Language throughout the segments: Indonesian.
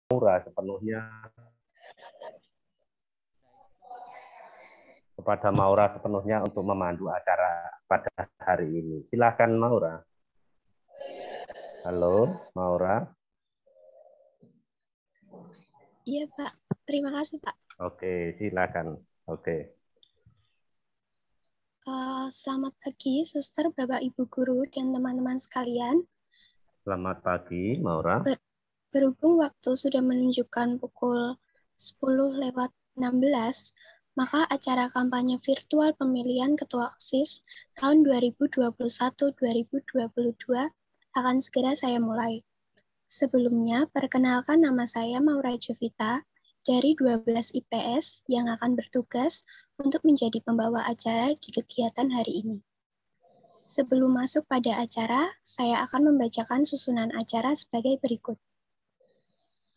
Maura sepenuhnya untuk memandu acara pada hari ini. Silakan Maura. Halo, Maura. Iya, Pak. Terima kasih, Pak. Oke, silakan. Oke. Selamat pagi, suster, Bapak, Ibu guru, dan teman-teman sekalian. Selamat pagi, Maura. Berhubung waktu sudah menunjukkan pukul 10:16, maka acara kampanye virtual pemilihan Ketua OSIS tahun 2021-2022 akan segera saya mulai. Sebelumnya, perkenalkan nama saya Maura Jovita dari 12 IPS yang akan bertugas untuk menjadi pembawa acara di kegiatan hari ini. Sebelum masuk pada acara, saya akan membacakan susunan acara sebagai berikut.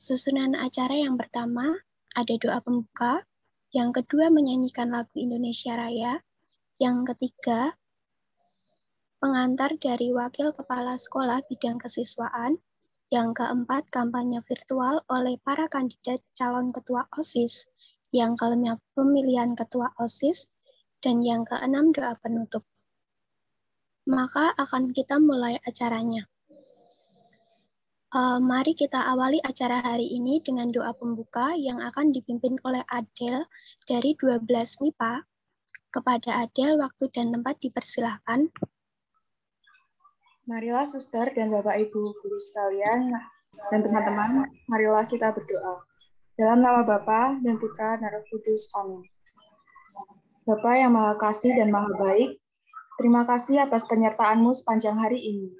Susunan acara yang pertama ada doa pembuka, yang kedua menyanyikan lagu Indonesia Raya, yang ketiga pengantar dari Wakil Kepala Sekolah Bidang Kesiswaan, yang keempat kampanye virtual oleh para kandidat calon Ketua OSIS, yang kelima pemilihan Ketua OSIS, dan yang keenam doa penutup. Maka akan kita mulai acaranya. Mari kita awali acara hari ini dengan doa pembuka yang akan dipimpin oleh Adel dari 12 MIPA. Kepada Adel, waktu dan tempat dipersilahkan. Marilah suster dan Bapak Ibu guru sekalian dan teman-teman, marilah kita berdoa. Dalam nama Bapa dan Putra dan Roh Kudus. Amin. Bapa yang Maha Kasih dan Maha Baik, terima kasih atas penyertaan-Mu sepanjang hari ini.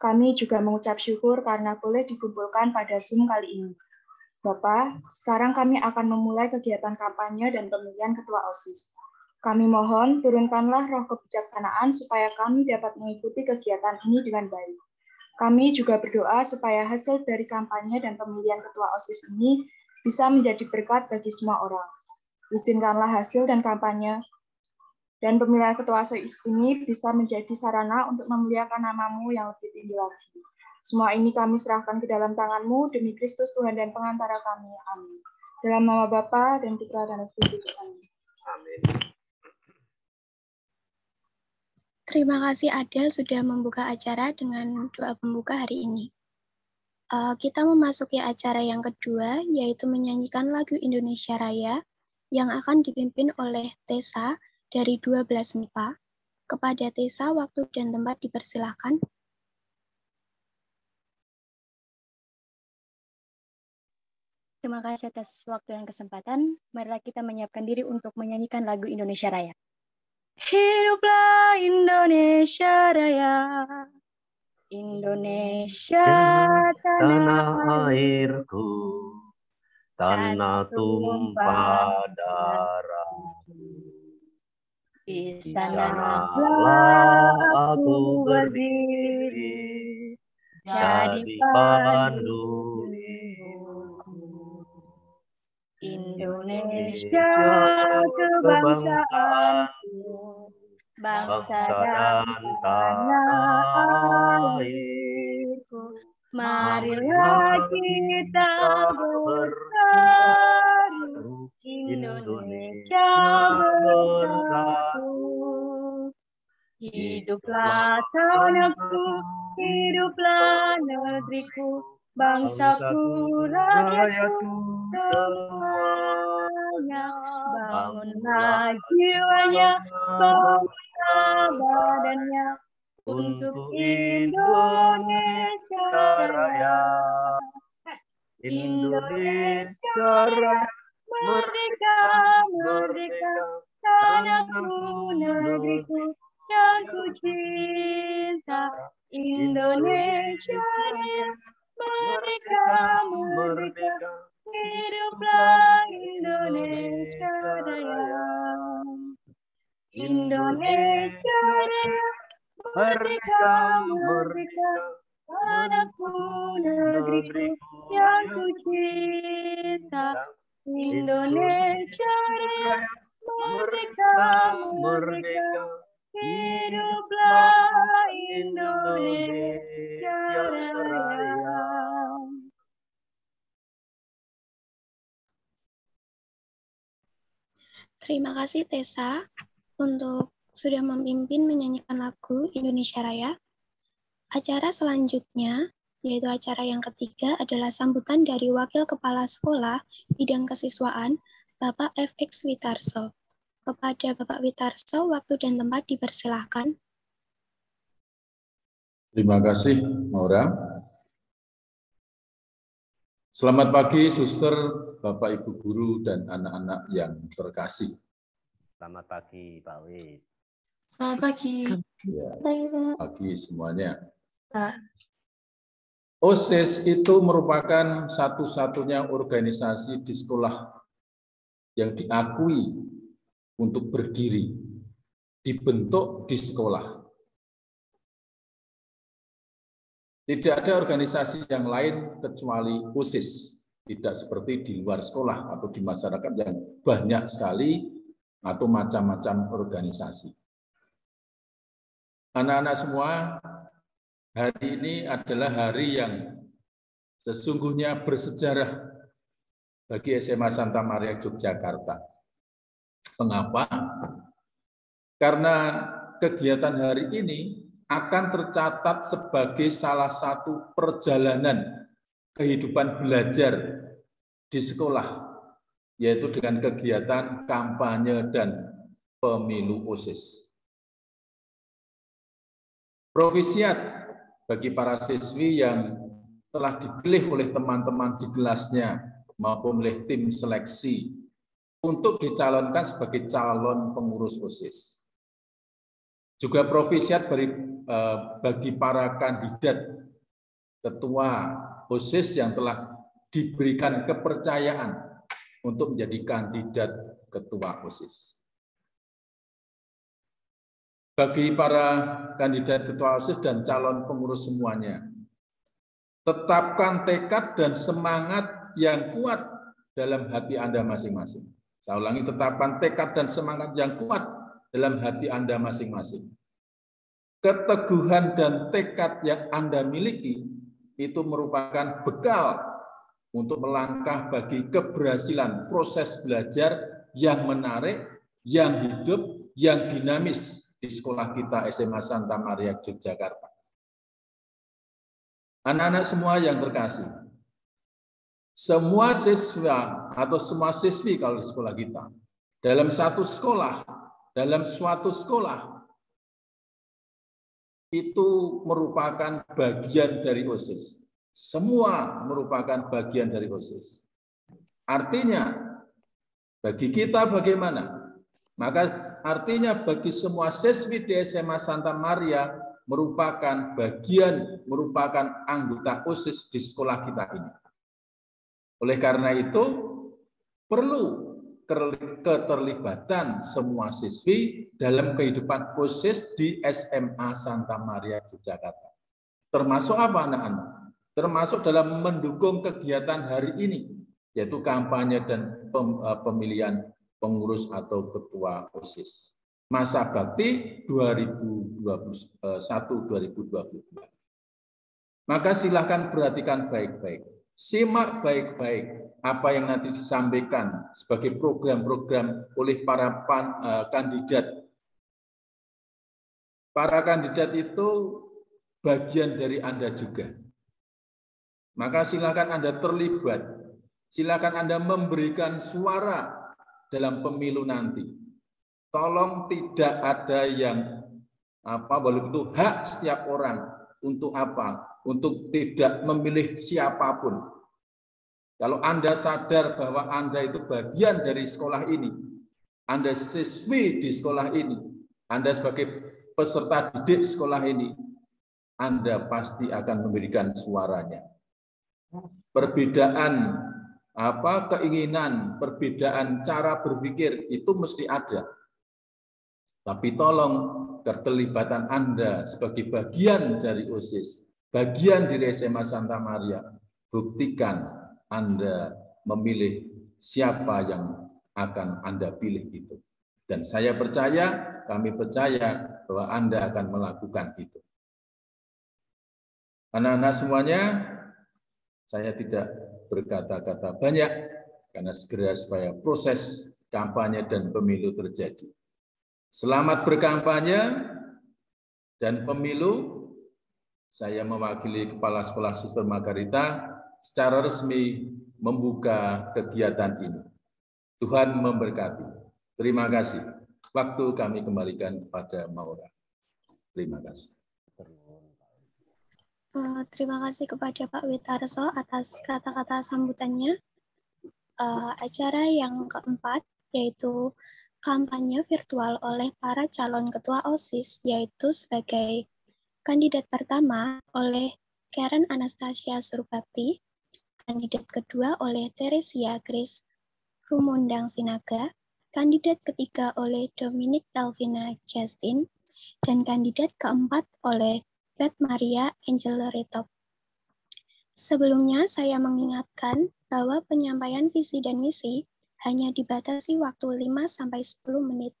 Kami juga mengucap syukur karena boleh dikumpulkan pada Zoom kali ini. Bapak, sekarang kami akan memulai kegiatan kampanye dan pemilihan Ketua OSIS. Kami mohon turunkanlah roh kebijaksanaan supaya kami dapat mengikuti kegiatan ini dengan baik. Kami juga berdoa supaya hasil dari kampanye dan pemilihan Ketua OSIS ini bisa menjadi berkat bagi semua orang. Izinkanlah hasil dan kampanye dan pemilihan Ketua OSIS ini bisa menjadi sarana untuk memuliakan nama-Mu yang lebih tinggi lagi. Semua ini kami serahkan ke dalam tangan-Mu demi Kristus Tuhan dan pengantara kami. Amin. Dalam nama Bapa dan Putra dan Roh Kudus. Amin. Amin. Terima kasih Adel sudah membuka acara dengan doa pembuka hari ini. Kita memasuki acara yang kedua, yaitu menyanyikan lagu Indonesia Raya yang akan dipimpin oleh Tessa dari 12 MIPA. Kepada Tessa, waktu dan tempat dipersilahkan. Terima kasih atas waktu dan kesempatan. Marilah kita menyiapkan diri untuk menyanyikan lagu Indonesia Raya. Hiduplah Indonesia Raya, Indonesia tanah airku, tanah tumpah darahku. Di Sanalah aku berdiri, jadi pandu hidupku. Indonesia kebangsaanku, bangsa dan tanah airku. Marilah kita berseru, Indonesia bersatu. Hiduplah tanahku, hiduplah negeriku, bangsaku, rakyatku semuanya. Bangunlah jiwanya, bangunlah badannya, untuk Indonesia Raya. Indonesia Raya, merdeka, merdeka, tanahku, negeriku yang ku cinta. Indonesia Raya, merdeka, merdeka, hiduplah Indonesia Raya. Indonesia Raya, merdeka, merdeka, tanahku, negeriku yang ku cinta. Indonesia Raya, merdeka, merdeka, hiduplah Indonesia Raya. Terima kasih Tessa untuk sudah memimpin menyanyikan lagu Indonesia Raya. Acara selanjutnya, yaitu acara yang ketiga, adalah sambutan dari Wakil Kepala Sekolah Bidang Kesiswaan, Bapak FX Witarso. Kepada Bapak Witarso, waktu dan tempat dipersilahkan. Terima kasih, Maura. Selamat pagi, suster, Bapak, Ibu Guru, dan anak-anak yang terkasih. Selamat pagi, Pak Wid. Selamat pagi. Ya, pagi semuanya. OSIS itu merupakan satu-satunya organisasi di sekolah yang diakui untuk berdiri, dibentuk di sekolah. Tidak ada organisasi yang lain kecuali OSIS, tidak seperti di luar sekolah atau di masyarakat yang banyak sekali atau macam-macam organisasi. Anak-anak semua, hari ini adalah hari yang sesungguhnya bersejarah bagi SMA Santa Maria Yogyakarta. Mengapa? Karena kegiatan hari ini akan tercatat sebagai salah satu perjalanan kehidupan belajar di sekolah, yaitu dengan kegiatan kampanye dan pemilu OSIS. Profisiat bagi para siswi yang telah dipilih oleh teman-teman di kelasnya maupun oleh tim seleksi untuk dicalonkan sebagai calon pengurus OSIS. Juga profisiat bagi para kandidat ketua OSIS yang telah diberikan kepercayaan untuk menjadi kandidat ketua OSIS. Bagi para kandidat ketua OSIS dan calon pengurus semuanya, tetapkan tekad dan semangat yang kuat dalam hati Anda masing-masing. Saya ulangi, tetapkan tekad dan semangat yang kuat dalam hati Anda masing-masing. Keteguhan dan tekad yang Anda miliki itu merupakan bekal untuk melangkah bagi keberhasilan proses belajar yang menarik, yang hidup, yang dinamis di sekolah kita SMA Santa Maria Yogyakarta. Anak-anak semua yang terkasih, semua siswa atau semua siswi kalau di sekolah kita, dalam satu sekolah, dalam suatu sekolah, itu merupakan bagian dari OSIS. Semua merupakan bagian dari OSIS. Artinya, bagi kita bagaimana? Maka artinya bagi semua siswi di SMA Santa Maria merupakan bagian, merupakan anggota OSIS di sekolah kita ini. Oleh karena itu, perlu keterlibatan semua siswi dalam kehidupan OSIS di SMA Santa Maria Yogyakarta. Termasuk apa anak-anak? Termasuk dalam mendukung kegiatan hari ini, yaitu kampanye dan pemilihan pengurus atau ketua OSIS. Masa bakti 2021-2022. Maka silakan perhatikan baik-baik. Simak baik-baik apa yang nanti disampaikan sebagai program-program oleh para kandidat. Para kandidat itu bagian dari Anda juga. Maka silakan Anda terlibat. Silakan Anda memberikan suara dalam pemilu nanti. Tolong tidak ada yang walaupun itu hak setiap orang untuk apa? Untuk tidak memilih siapapun. Kalau Anda sadar bahwa Anda itu bagian dari sekolah ini, Anda siswi di sekolah ini, Anda sebagai peserta didik di sekolah ini, Anda pasti akan memberikan suaranya. Perbedaan keinginan, perbedaan cara berpikir itu mesti ada. Tapi tolong keterlibatan Anda sebagai bagian dari OSIS, bagian dari SMA Santa Maria, buktikan Anda memilih siapa yang akan Anda pilih itu. Dan saya percaya, kami percaya bahwa Anda akan melakukan itu. Anak-anak semuanya, saya tidak berkata-kata banyak, karena segera supaya proses kampanye dan pemilu terjadi. Selamat berkampanye dan pemilu. Saya mewakili Kepala Sekolah Suster Margarita secara resmi membuka kegiatan ini. Tuhan memberkati. Terima kasih. Waktu kami kembalikan kepada Maura. Terima kasih. Terima kasih kepada Pak Witarso atas kata-kata sambutannya. Acara yang keempat yaitu kampanye virtual oleh para calon ketua OSIS, yaitu sebagai kandidat pertama oleh Karen Anastasia Surbakti, kandidat kedua oleh Teresia Grace Rumundang Sinaga, kandidat ketiga oleh Dominic Elvina Justin, dan kandidat keempat oleh Beth Maria Angel Retop. Sebelumnya, saya mengingatkan bahwa penyampaian visi dan misi hanya dibatasi waktu 5-10 menit.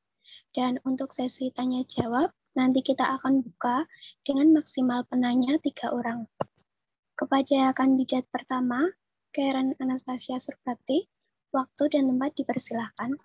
Dan untuk sesi tanya-jawab, nanti kita akan buka dengan maksimal penanya 3 orang. Kepada kandidat pertama, Karen Anastasia Surbakti, waktu dan tempat dipersilahkan.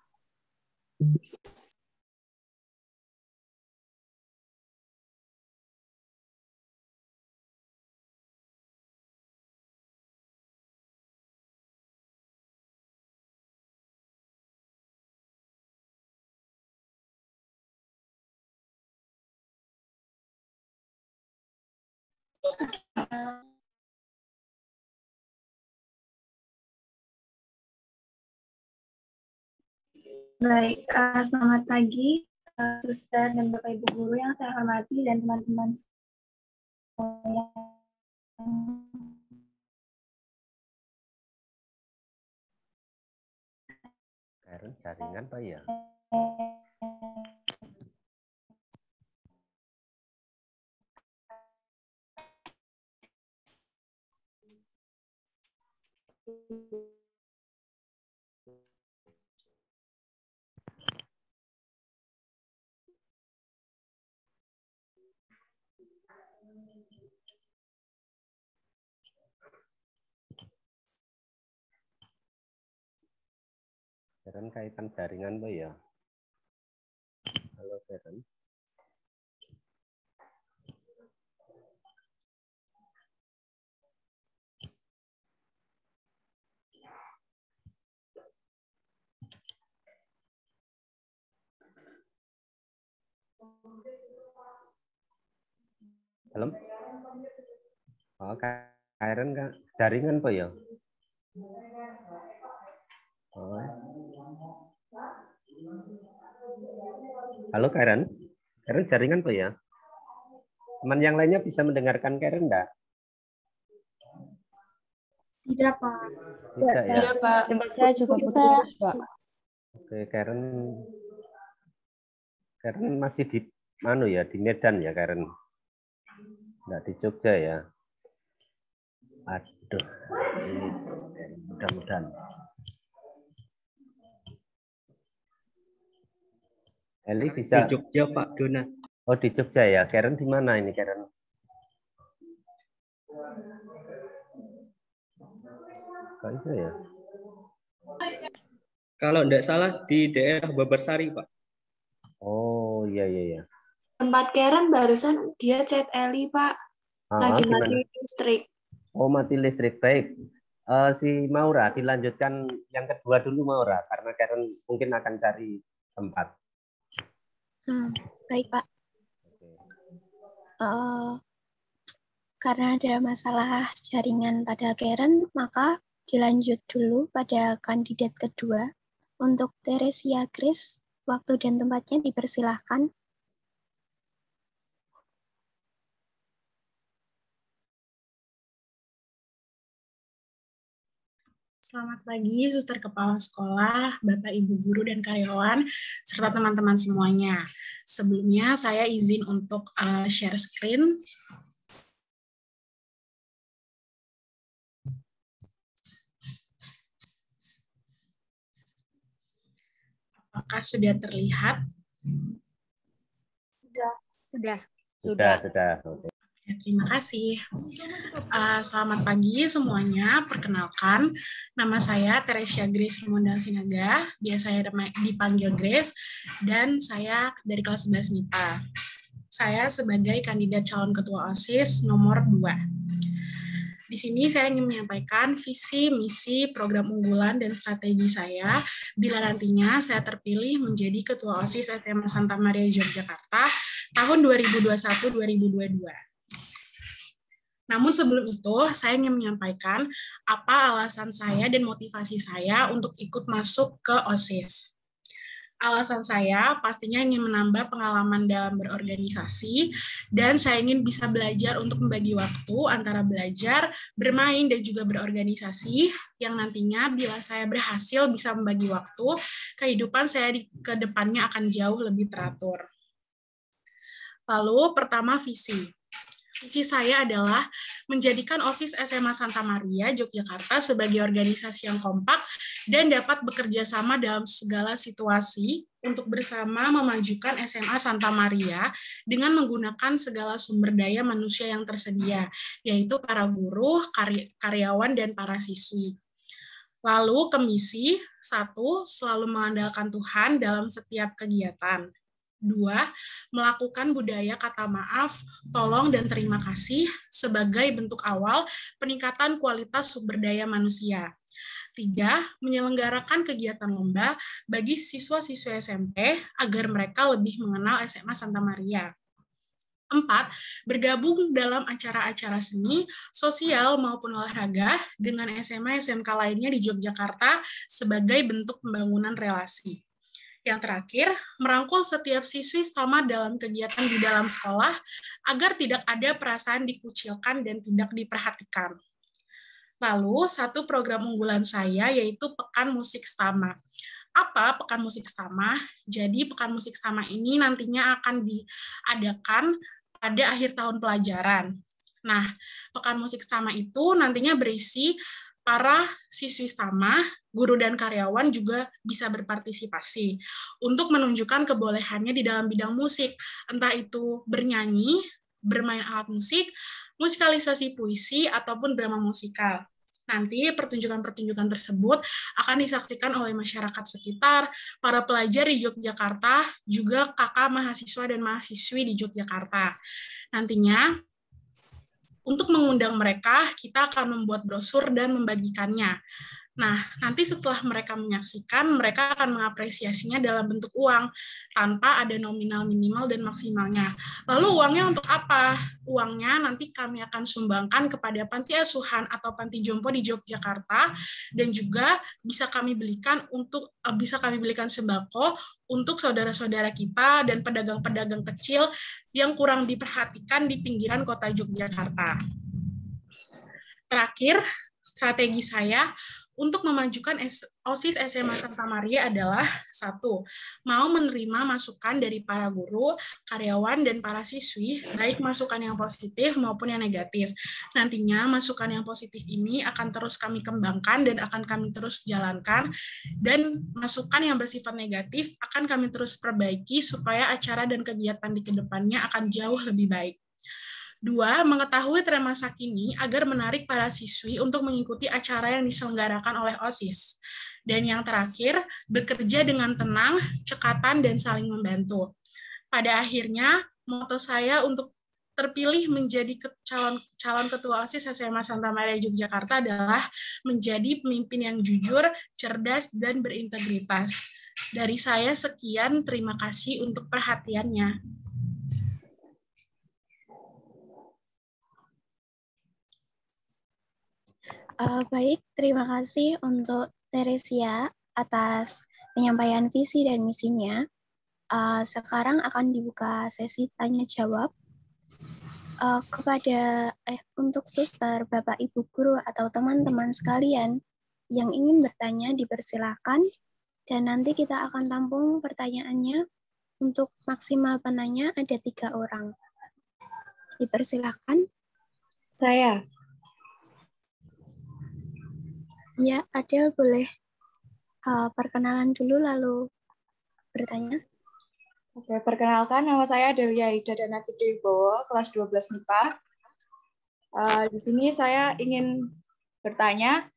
Baik, selamat pagi, Suster dan Bapak Ibu Guru yang saya hormati dan teman-teman semuanya. Karen, jaringan Pak ya? Karen kaitan jaringan Pak ya? Halo Karen. Halo? Oh, Karen jaringan Pak ya? Oh. Halo Karen, Karen jaringan Pak ya? Teman yang lainnya bisa mendengarkan Karen enggak? Tidak, Pak. Tidak ya? Tidak, Pak. Tempat saya juga putus, Pak. Oke, Karen masih di di Medan ya Karen? Enggak di Jogja ya? Aduh, ini mudah-mudahan. Eli bisa? Di Jogja Pak Dona. Oh di Jogja ya, Karen di mana ini Karen? Kok itu ya? Kalau enggak salah di daerah Babarsari Pak. Oh iya iya. Tempat Karen barusan dia chat Eli, Pak. Lagi mati listrik. Oh mati listrik, baik. Si Maura dilanjutkan yang kedua dulu Maura, karena Karen mungkin akan cari tempat. Baik Pak. Karena ada masalah jaringan pada Karen, maka dilanjut dulu pada kandidat kedua. Untuk Teresia Grace, waktu dan tempatnya dipersilahkan. Selamat pagi, Suster Kepala Sekolah, Bapak Ibu Guru dan karyawan, serta teman-teman semuanya. Sebelumnya saya izin untuk share screen. Apakah sudah terlihat? Sudah. Sudah. Oke. Terima kasih. Selamat pagi semuanya. Perkenalkan, nama saya Teresia Grace Ramonda Sinaga, biasanya dipanggil Grace, dan saya dari kelas 11 MIPA. Saya sebagai kandidat calon ketua OSIS nomor 2. Di sini saya ingin menyampaikan visi, misi, program unggulan, dan strategi saya bila nantinya saya terpilih menjadi Ketua OSIS SMA Santa Maria Yogyakarta tahun 2021-2022. Namun sebelum itu, saya ingin menyampaikan apa alasan saya dan motivasi saya untuk ikut masuk ke OSIS. Alasan saya pastinya ingin menambah pengalaman dalam berorganisasi, dan saya ingin bisa belajar untuk membagi waktu antara belajar, bermain, dan juga berorganisasi, yang nantinya bila saya berhasil bisa membagi waktu, kehidupan saya ke depannya akan jauh lebih teratur. Lalu, pertama visi. Visi saya adalah menjadikan OSIS SMA Santa Maria Yogyakarta sebagai organisasi yang kompak dan dapat bekerja sama dalam segala situasi untuk bersama memajukan SMA Santa Maria dengan menggunakan segala sumber daya manusia yang tersedia, yaitu para guru, karyawan, dan para siswi. Lalu ke misi, 1, selalu mengandalkan Tuhan dalam setiap kegiatan. 2, melakukan budaya kata maaf, tolong, dan terima kasih sebagai bentuk awal peningkatan kualitas sumber daya manusia. 3, menyelenggarakan kegiatan lomba bagi siswa-siswa SMP agar mereka lebih mengenal SMA Santa Maria. 4, bergabung dalam acara-acara seni, sosial, maupun olahraga dengan SMA-SMK lainnya di Yogyakarta sebagai bentuk pembangunan relasi. Yang terakhir, merangkul setiap siswi sama dalam kegiatan di dalam sekolah agar tidak ada perasaan dikucilkan dan tidak diperhatikan. Lalu, satu program unggulan saya yaitu Pekan Musik Stama. Apa Pekan Musik Stama? Jadi, Pekan Musik Stama ini nantinya akan diadakan pada akhir tahun pelajaran. Nah, Pekan Musik Stama itu nantinya berisi para siswi Stama, guru dan karyawan juga bisa berpartisipasi untuk menunjukkan kebolehannya di dalam bidang musik, entah itu bernyanyi, bermain alat musik, musikalisasi puisi, ataupun drama musikal. Nanti pertunjukan-pertunjukan tersebut akan disaksikan oleh masyarakat sekitar, para pelajar di Yogyakarta, juga kakak mahasiswa dan mahasiswi di Yogyakarta. Nantinya, untuk mengundang mereka, kita akan membuat brosur dan membagikannya. Nah, nanti setelah mereka menyaksikan, mereka akan mengapresiasinya dalam bentuk uang, tanpa ada nominal minimal dan maksimalnya. Lalu uangnya untuk apa? Uangnya nanti kami akan sumbangkan kepada panti asuhan atau panti jompo di Yogyakarta, dan juga bisa kami belikan sembako untuk saudara-saudara kita dan pedagang-pedagang kecil yang kurang diperhatikan di pinggiran kota Yogyakarta. Terakhir, strategi saya untuk memajukan OSIS SMA Santa Maria adalah 1, mau menerima masukan dari para guru, karyawan, dan para siswi, baik masukan yang positif maupun yang negatif. Nantinya masukan yang positif ini akan terus kami kembangkan dan akan kami terus jalankan, dan masukan yang bersifat negatif akan kami terus perbaiki supaya acara dan kegiatan di kedepannya akan jauh lebih baik. 2, mengetahui tren masa kini agar menarik para siswi untuk mengikuti acara yang diselenggarakan oleh OSIS. Dan yang terakhir, bekerja dengan tenang, cekatan, dan saling membantu. Pada akhirnya, moto saya untuk terpilih menjadi calon ketua OSIS SMA Santa Maria Yogyakarta adalah menjadi pemimpin yang jujur, cerdas, dan berintegritas. Dari saya sekian, terima kasih untuk perhatiannya. Baik, terima kasih untuk Teresia atas penyampaian visi dan misinya. Sekarang akan dibuka sesi tanya-jawab. Untuk suster, Bapak, Ibu guru, atau teman-teman sekalian yang ingin bertanya, dipersilakan. Dan nanti kita akan tampung pertanyaannya. Untuk maksimal penanya ada 3 orang. Dipersilakan. Saya. Ya, Adel boleh perkenalan dulu lalu bertanya. Oke, perkenalkan nama saya Delia Ida Danati Dewibowo, kelas 12 MIPA. Di sini saya ingin bertanya,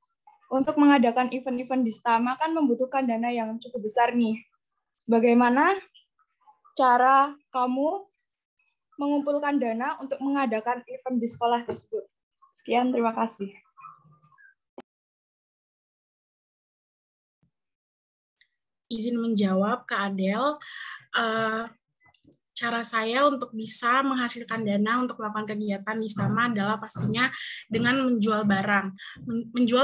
untuk mengadakan event-event di Stama kan membutuhkan dana yang cukup besar nih. Bagaimana cara kamu mengumpulkan dana untuk mengadakan event di sekolah tersebut? Sekian, terima kasih. Izin menjawab, Kak Adel. Cara saya untuk bisa menghasilkan dana untuk melakukan kegiatan di Stama adalah pastinya dengan menjual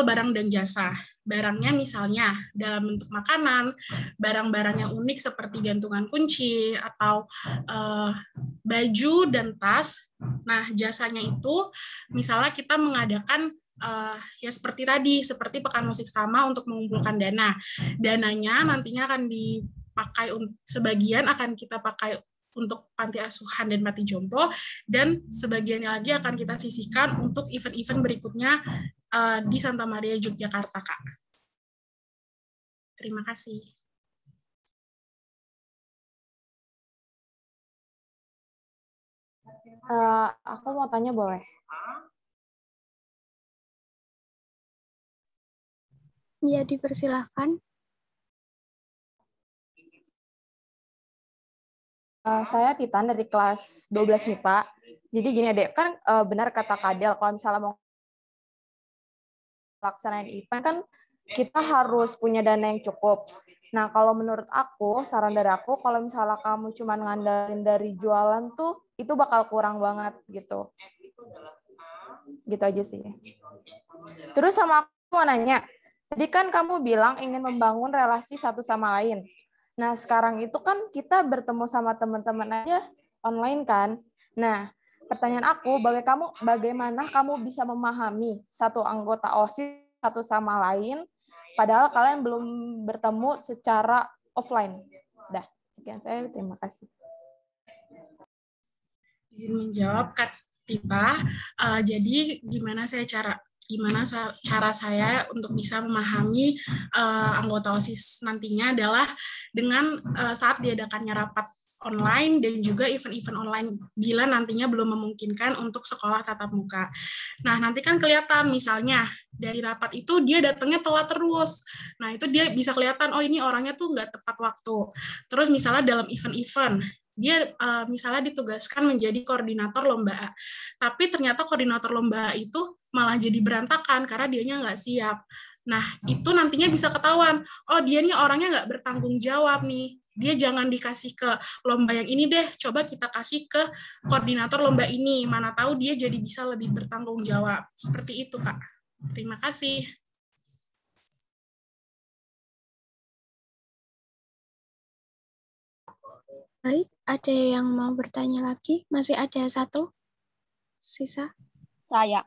barang dan jasa. Barangnya misalnya dalam bentuk makanan, barang-barang yang unik seperti gantungan kunci atau baju dan tas. Nah, jasanya itu misalnya kita mengadakan ya seperti tadi, seperti Pekan Musik Stama untuk mengumpulkan dana. Dananya nantinya akan dipakai, sebagian akan kita pakai untuk panti asuhan dan mati jompo, dan sebagiannya lagi akan kita sisihkan untuk event-event berikutnya di Santa Maria, Yogyakarta, Kak. Terima kasih. Aku mau tanya, boleh? Ya, dipersilahkan. Saya Titan dari kelas 12 MIPA. Jadi gini Adek, kan benar kata Kadel, kalau misalnya mau pelaksanaan event kan kita harus punya dana yang cukup. Nah, kalau menurut aku, saran dari aku, kalau misalnya kamu cuma ngandelin dari jualan tuh, itu bakal kurang banget gitu. Gitu aja sih. Terus sama aku mau nanya, tadi kan kamu bilang ingin membangun relasi satu sama lain. Nah, sekarang itu kan kita bertemu sama teman-teman aja online kan. Nah, pertanyaan aku, bagaimana kamu bisa memahami satu anggota OSIS satu sama lain, padahal kalian belum bertemu secara offline. Dah, sekian saya, terima kasih. Izin menjawab, Kak Tita. Jadi gimana cara saya untuk bisa memahami anggota OSIS nantinya adalah dengan saat diadakannya rapat online dan juga event-event online bila nantinya belum memungkinkan untuk sekolah tatap muka. Nah, nanti kan kelihatan misalnya dari rapat itu dia datangnya telat terus. Nah, itu dia bisa kelihatan, oh ini orangnya tuh nggak tepat waktu. Terus misalnya dalam event-event, dia misalnya ditugaskan menjadi koordinator lomba A. Tapi ternyata koordinator lomba A itu malah jadi berantakan karena dianya nggak siap. Nah, itu nantinya bisa ketahuan, oh dia nih orangnya nggak bertanggung jawab nih. Dia jangan dikasih ke lomba yang ini deh, coba kita kasih ke koordinator lomba ini. Mana tahu dia jadi bisa lebih bertanggung jawab. Seperti itu, Kak. Terima kasih. Baik, ada yang mau bertanya lagi? Masih ada satu sisa? Saya.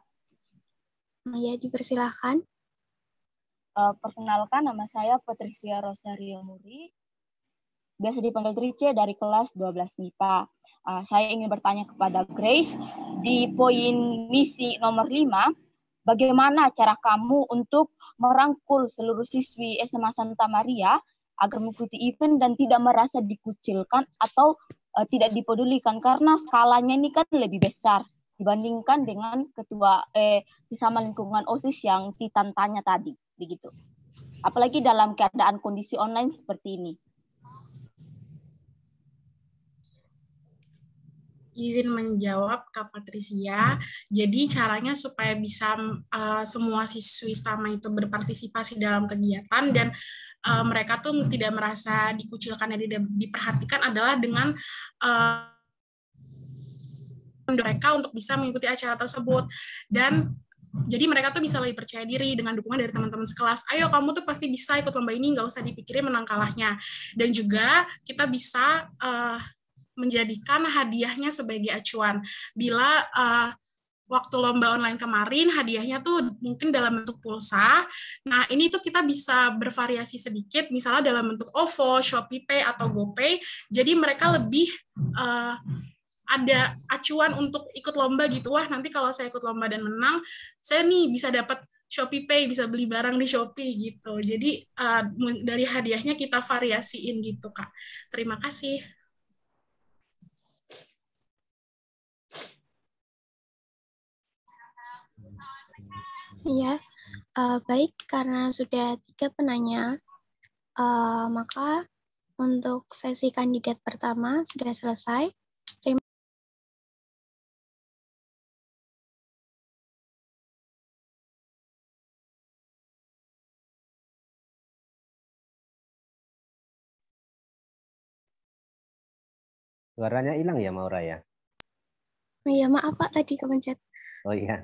Ya, dipersilahkan. Perkenalkan, nama saya Patricia Rosario Muri, biasa dipanggil Trice, dari kelas 12 MIPA. Saya ingin bertanya kepada Grace, di poin misi nomor 5, bagaimana cara kamu untuk merangkul seluruh siswi SMA Santa Maria agar mengikuti event dan tidak merasa dikucilkan atau tidak dipedulikan, karena skalanya ini kan lebih besar dibandingkan dengan ketua sesama lingkungan OSIS yang Titan tanya tadi, begitu. Apalagi dalam keadaan kondisi online seperti ini. Izin menjawab, Kak Patricia. Jadi caranya supaya bisa semua siswi Stama itu berpartisipasi dalam kegiatan dan mereka tuh tidak merasa dikucilkan dan tidak diperhatikan adalah dengan mereka untuk bisa mengikuti acara tersebut. Dan jadi mereka tuh bisa lebih percaya diri dengan dukungan dari teman-teman sekelas. Ayo kamu tuh pasti bisa ikut lomba ini, nggak usah dipikirin menang kalahnya. Dan juga kita bisa menjadikan hadiahnya sebagai acuan. Bila waktu lomba online kemarin, hadiahnya tuh mungkin dalam bentuk pulsa. Nah, ini tuh kita bisa bervariasi sedikit, misalnya dalam bentuk OVO, ShopeePay, atau GoPay. Jadi mereka lebih ada acuan untuk ikut lomba gitu. Wah, nanti kalau saya ikut lomba dan menang, saya nih bisa dapat ShopeePay, bisa beli barang di Shopee gitu. Jadi dari hadiahnya kita variasiin gitu, Kak. Terima kasih. Iya, baik, karena sudah 3 penanya, maka untuk sesi kandidat pertama sudah selesai. Suaranya hilang ya, Maura ya? Iya, maaf Pak, tadi kepencet. Oh iya.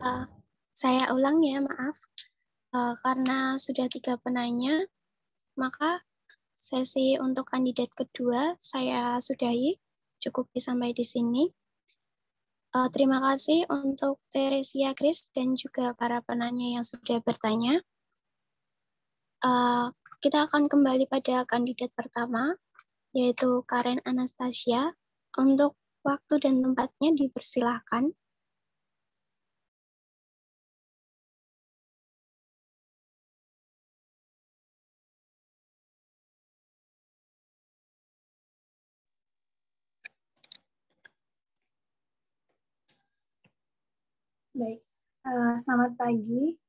Saya ulang ya, maaf. Karena sudah 3 penanya, maka sesi untuk kandidat kedua saya sudahi. Cukup sampai di sini. Terima kasih untuk Teresia Kris dan juga para penanya yang sudah bertanya. Kita akan kembali pada kandidat pertama, yaitu Karen Anastasia. Untuk waktu dan tempatnya dipersilahkan. Baik, selamat pagi.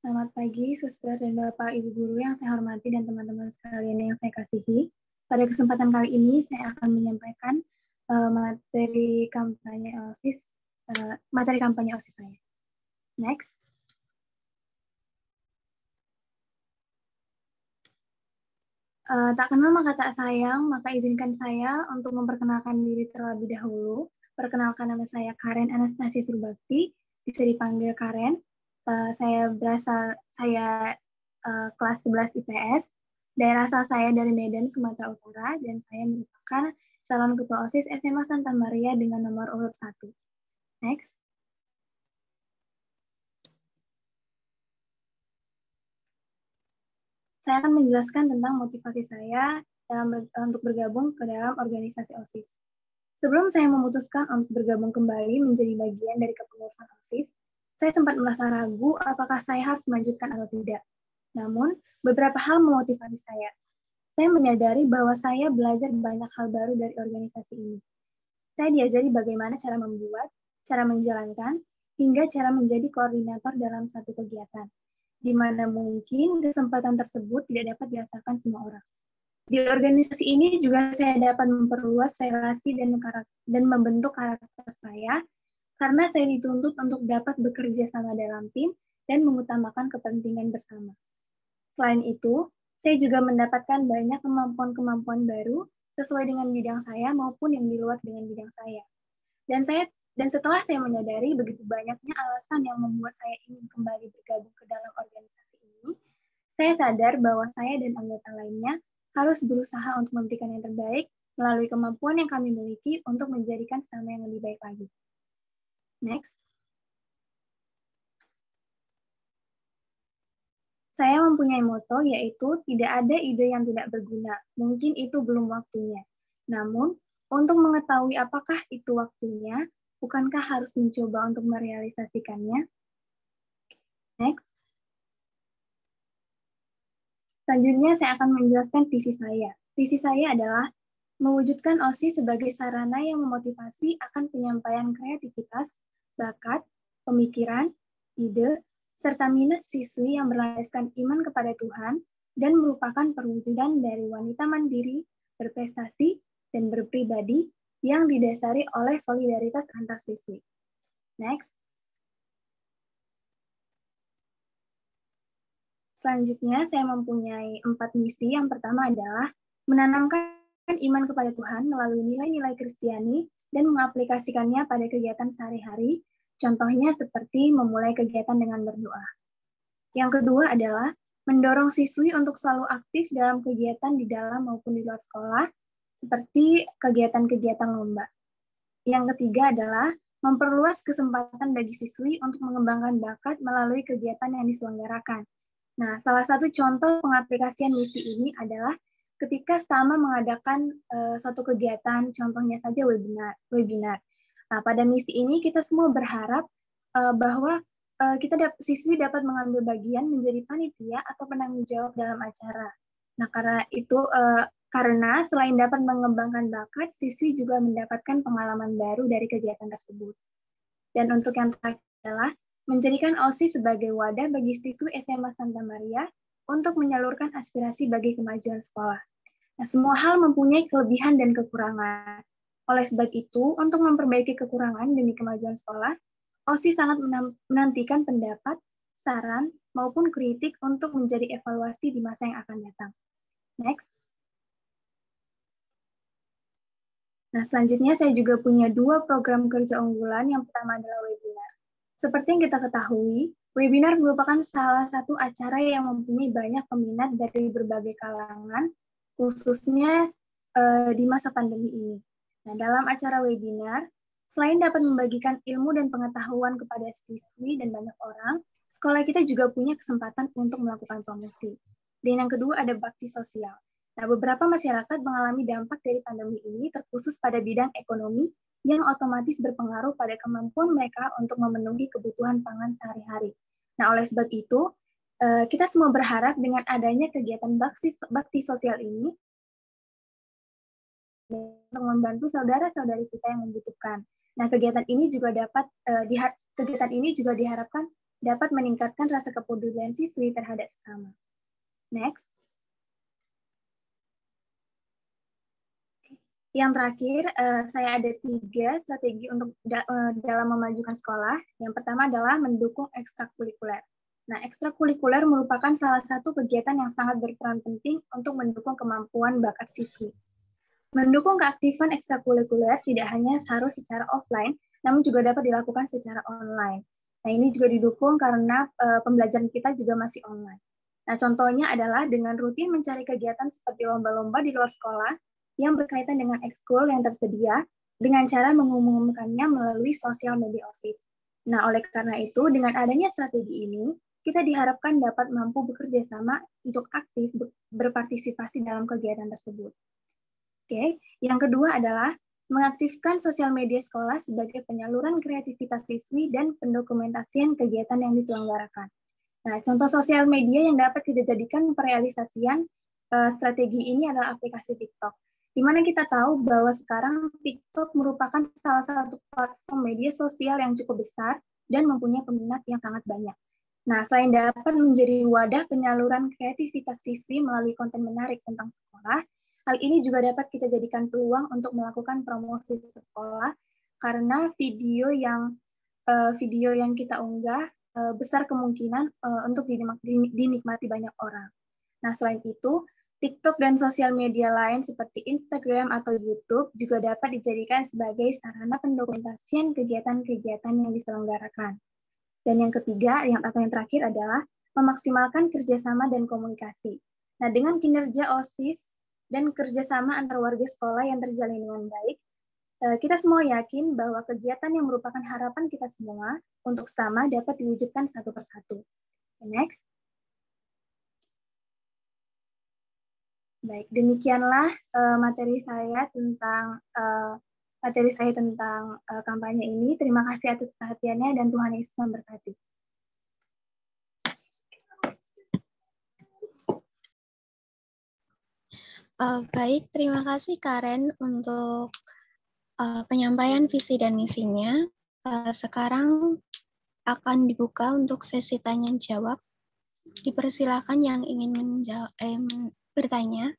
Selamat pagi, suster dan Bapak Ibu Guru yang saya hormati dan teman-teman sekalian yang saya kasihi. Pada kesempatan kali ini saya akan menyampaikan materi kampanye OSIS saya. Next. Tak kenal maka tak sayang, maka izinkan saya untuk memperkenalkan diri terlebih dahulu. Perkenalkan, nama saya Karen Anastasia Surbakti, bisa dipanggil Karen. Saya kelas 11 IPS. Daerah asal saya dari Medan, Sumatera Utara, dan saya merupakan calon ketua OSIS SMA Santa Maria dengan nomor urut 1. Next. Saya akan menjelaskan tentang motivasi saya untuk bergabung ke dalam organisasi OSIS. Sebelum saya memutuskan untuk bergabung kembali menjadi bagian dari kepengurusan OSIS, saya sempat merasa ragu apakah saya harus melanjutkan atau tidak. Namun, beberapa hal memotivasi saya. Saya menyadari bahwa saya belajar banyak hal baru dari organisasi ini. Saya diajari bagaimana cara membuat, cara menjalankan, hingga cara menjadi koordinator dalam satu kegiatan, di mana mungkin kesempatan tersebut tidak dapat dirasakan semua orang. Di organisasi ini juga saya dapat memperluas relasi dan membentuk karakter saya, karena saya dituntut untuk dapat bekerja sama dalam tim dan mengutamakan kepentingan bersama. Selain itu, saya juga mendapatkan banyak kemampuan-kemampuan baru sesuai dengan bidang saya maupun yang di luar dengan bidang saya. Dan setelah saya menyadari begitu banyaknya alasan yang membuat saya ingin kembali bergabung ke dalam organisasi ini, saya sadar bahwa saya dan anggota lainnya harus berusaha untuk memberikan yang terbaik melalui kemampuan yang kami miliki untuk menjadikan sama yang lebih baik lagi. Next. Saya mempunyai moto, yaitu tidak ada ide yang tidak berguna. Mungkin itu belum waktunya. Namun, untuk mengetahui apakah itu waktunya, bukankah harus mencoba untuk merealisasikannya? Next. Selanjutnya, saya akan menjelaskan visi saya. Visi saya adalah mewujudkan OSIS sebagai sarana yang memotivasi akan penyampaian kreativitas, bakat, pemikiran, ide, serta minat siswi yang berlandaskan iman kepada Tuhan dan merupakan perwujudan dari wanita mandiri, berprestasi, dan berpribadi yang didasari oleh solidaritas antar siswi. Next. Selanjutnya, saya mempunyai 4 misi. Yang pertama adalah menanamkan iman kepada Tuhan melalui nilai-nilai Kristiani dan mengaplikasikannya pada kegiatan sehari-hari, contohnya seperti memulai kegiatan dengan berdoa. Yang kedua adalah mendorong siswi untuk selalu aktif dalam kegiatan di dalam maupun di luar sekolah, seperti kegiatan-kegiatan lomba. Yang ketiga adalah memperluas kesempatan bagi siswi untuk mengembangkan bakat melalui kegiatan yang diselenggarakan. Nah, salah satu contoh pengaplikasian misi ini adalah ketika Stama mengadakan suatu kegiatan, contohnya saja webinar. Nah, pada misi ini kita semua berharap bahwa siswi dapat mengambil bagian menjadi panitia atau penanggung jawab dalam acara. Nah, karena selain dapat mengembangkan bakat, siswi juga mendapatkan pengalaman baru dari kegiatan tersebut. Dan untuk yang terakhir adalah menjadikan OSIS sebagai wadah bagi siswi SMA Santa Maria untuk menyalurkan aspirasi bagi kemajuan sekolah. Nah, semua hal mempunyai kelebihan dan kekurangan. Oleh sebab itu, untuk memperbaiki kekurangan demi kemajuan sekolah, OSIS sangat menantikan pendapat, saran, maupun kritik untuk menjadi evaluasi di masa yang akan datang. Next. Nah, selanjutnya saya juga punya 2 program kerja unggulan. Yang pertama adalah webinar. Seperti yang kita ketahui, webinar merupakan salah satu acara yang mempunyai banyak peminat dari berbagai kalangan, khususnya di masa pandemi ini. Nah, dalam acara webinar, selain dapat membagikan ilmu dan pengetahuan kepada siswi dan banyak orang, sekolah kita juga punya kesempatan untuk melakukan promosi. Dan yang kedua ada bakti sosial. Nah, beberapa masyarakat mengalami dampak dari pandemi ini terkhusus pada bidang ekonomi yang otomatis berpengaruh pada kemampuan mereka untuk memenuhi kebutuhan pangan sehari-hari. Nah, oleh sebab itu, kita semua berharap dengan adanya kegiatan bakti sosial ini untuk membantu saudara-saudari kita yang membutuhkan. Nah, kegiatan ini juga diharapkan dapat meningkatkan rasa kepedulian siswi terhadap sesama. Next. Yang terakhir, saya ada 3 strategi untuk dalam memajukan sekolah. Yang pertama adalah mendukung ekstrakurikuler. Nah, ekstrakurikuler merupakan salah satu kegiatan yang sangat berperan penting untuk mendukung kemampuan bakat siswi. Mendukung keaktifan ekstrakurikuler tidak hanya harus secara offline, namun juga dapat dilakukan secara online. Nah, ini juga didukung karena pembelajaran kita juga masih online. Nah, contohnya adalah dengan rutin mencari kegiatan seperti lomba-lomba di luar sekolah yang berkaitan dengan ekskul yang tersedia dengan cara mengumumkannya melalui sosial media OSIS. Nah, oleh karena itu, dengan adanya strategi ini, kita diharapkan dapat mampu bekerja sama untuk aktif berpartisipasi dalam kegiatan tersebut. Oke, yang kedua adalah mengaktifkan sosial media sekolah sebagai penyaluran kreativitas siswi dan pendokumentasian kegiatan yang diselenggarakan. Nah, contoh sosial media yang dapat kita jadikan perealisasian strategi ini adalah aplikasi TikTok, di mana kita tahu bahwa sekarang TikTok merupakan salah satu platform media sosial yang cukup besar dan mempunyai peminat yang sangat banyak. Nah, selain dapat menjadi wadah penyaluran kreativitas siswi melalui konten menarik tentang sekolah, hal ini juga dapat kita jadikan peluang untuk melakukan promosi sekolah karena video yang kita unggah besar kemungkinan untuk dinikmati banyak orang. Nah, selain itu, TikTok dan sosial media lain seperti Instagram atau YouTube juga dapat dijadikan sebagai sarana pendokumentasian kegiatan-kegiatan yang diselenggarakan. Dan yang ketiga, atau yang terakhir adalah memaksimalkan kerjasama dan komunikasi. Nah, dengan kinerja OSIS dan kerjasama antar warga sekolah yang terjalin dengan baik, kita semua yakin bahwa kegiatan yang merupakan harapan kita semua untuk sama dapat diwujudkan satu persatu. Next. Baik, demikianlah materi saya tentang kampanye ini. Terima kasih atas perhatiannya dan Tuhan Yesus memberkati. Baik, terima kasih Karen untuk penyampaian visi dan misinya. Sekarang akan dibuka untuk sesi tanya jawab. Dipersilakan yang ingin bertanya.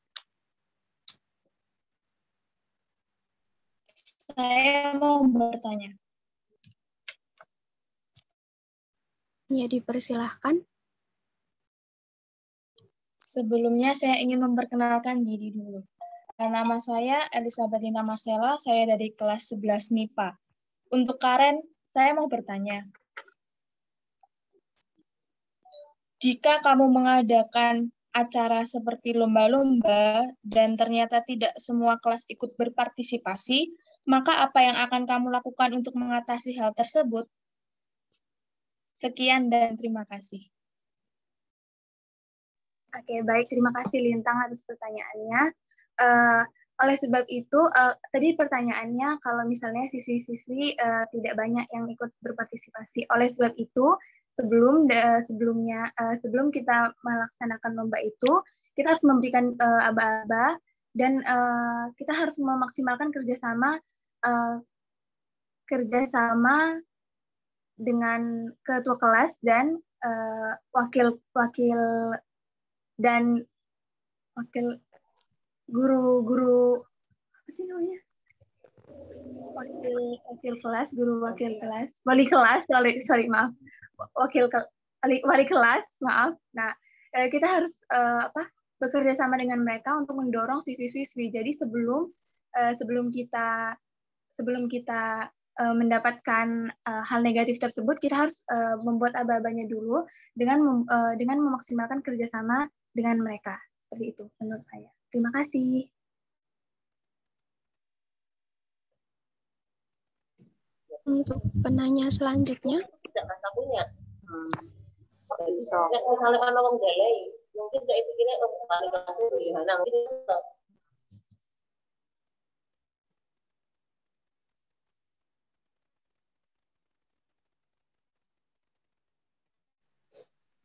Saya mau bertanya. Ya, dipersilahkan. Sebelumnya saya ingin memperkenalkan diri dulu. Nama saya Elisabetina Marcella, saya dari kelas 11 MIPA. Untuk Karen, saya mau bertanya. Jika kamu mengadakan acara seperti lomba-lomba dan ternyata tidak semua kelas ikut berpartisipasi, maka apa yang akan kamu lakukan untuk mengatasi hal tersebut? Sekian dan terima kasih. Oke, baik. Terima kasih Lintang atas pertanyaannya. Oleh sebab itu, tadi pertanyaannya kalau misalnya siswi-siswi tidak banyak yang ikut berpartisipasi. Oleh sebab itu, sebelum kita melaksanakan lomba itu, kita harus memberikan aba-aba dan kita harus memaksimalkan kerjasama dengan ketua kelas dan wakil guru apa sih namanya? Wakil kelas, guru wakil kelas, wali kelas, sorry maaf, wali kelas, maaf. Nah, kita harus bekerja sama dengan mereka untuk mendorong siswi-siswi. Jadi sebelum kita mendapatkan hal negatif tersebut, kita harus membuat aba-abanya dulu dengan memaksimalkan kerjasama dengan mereka. Seperti itu menurut saya. Terima kasih. Untuk penanya selanjutnya.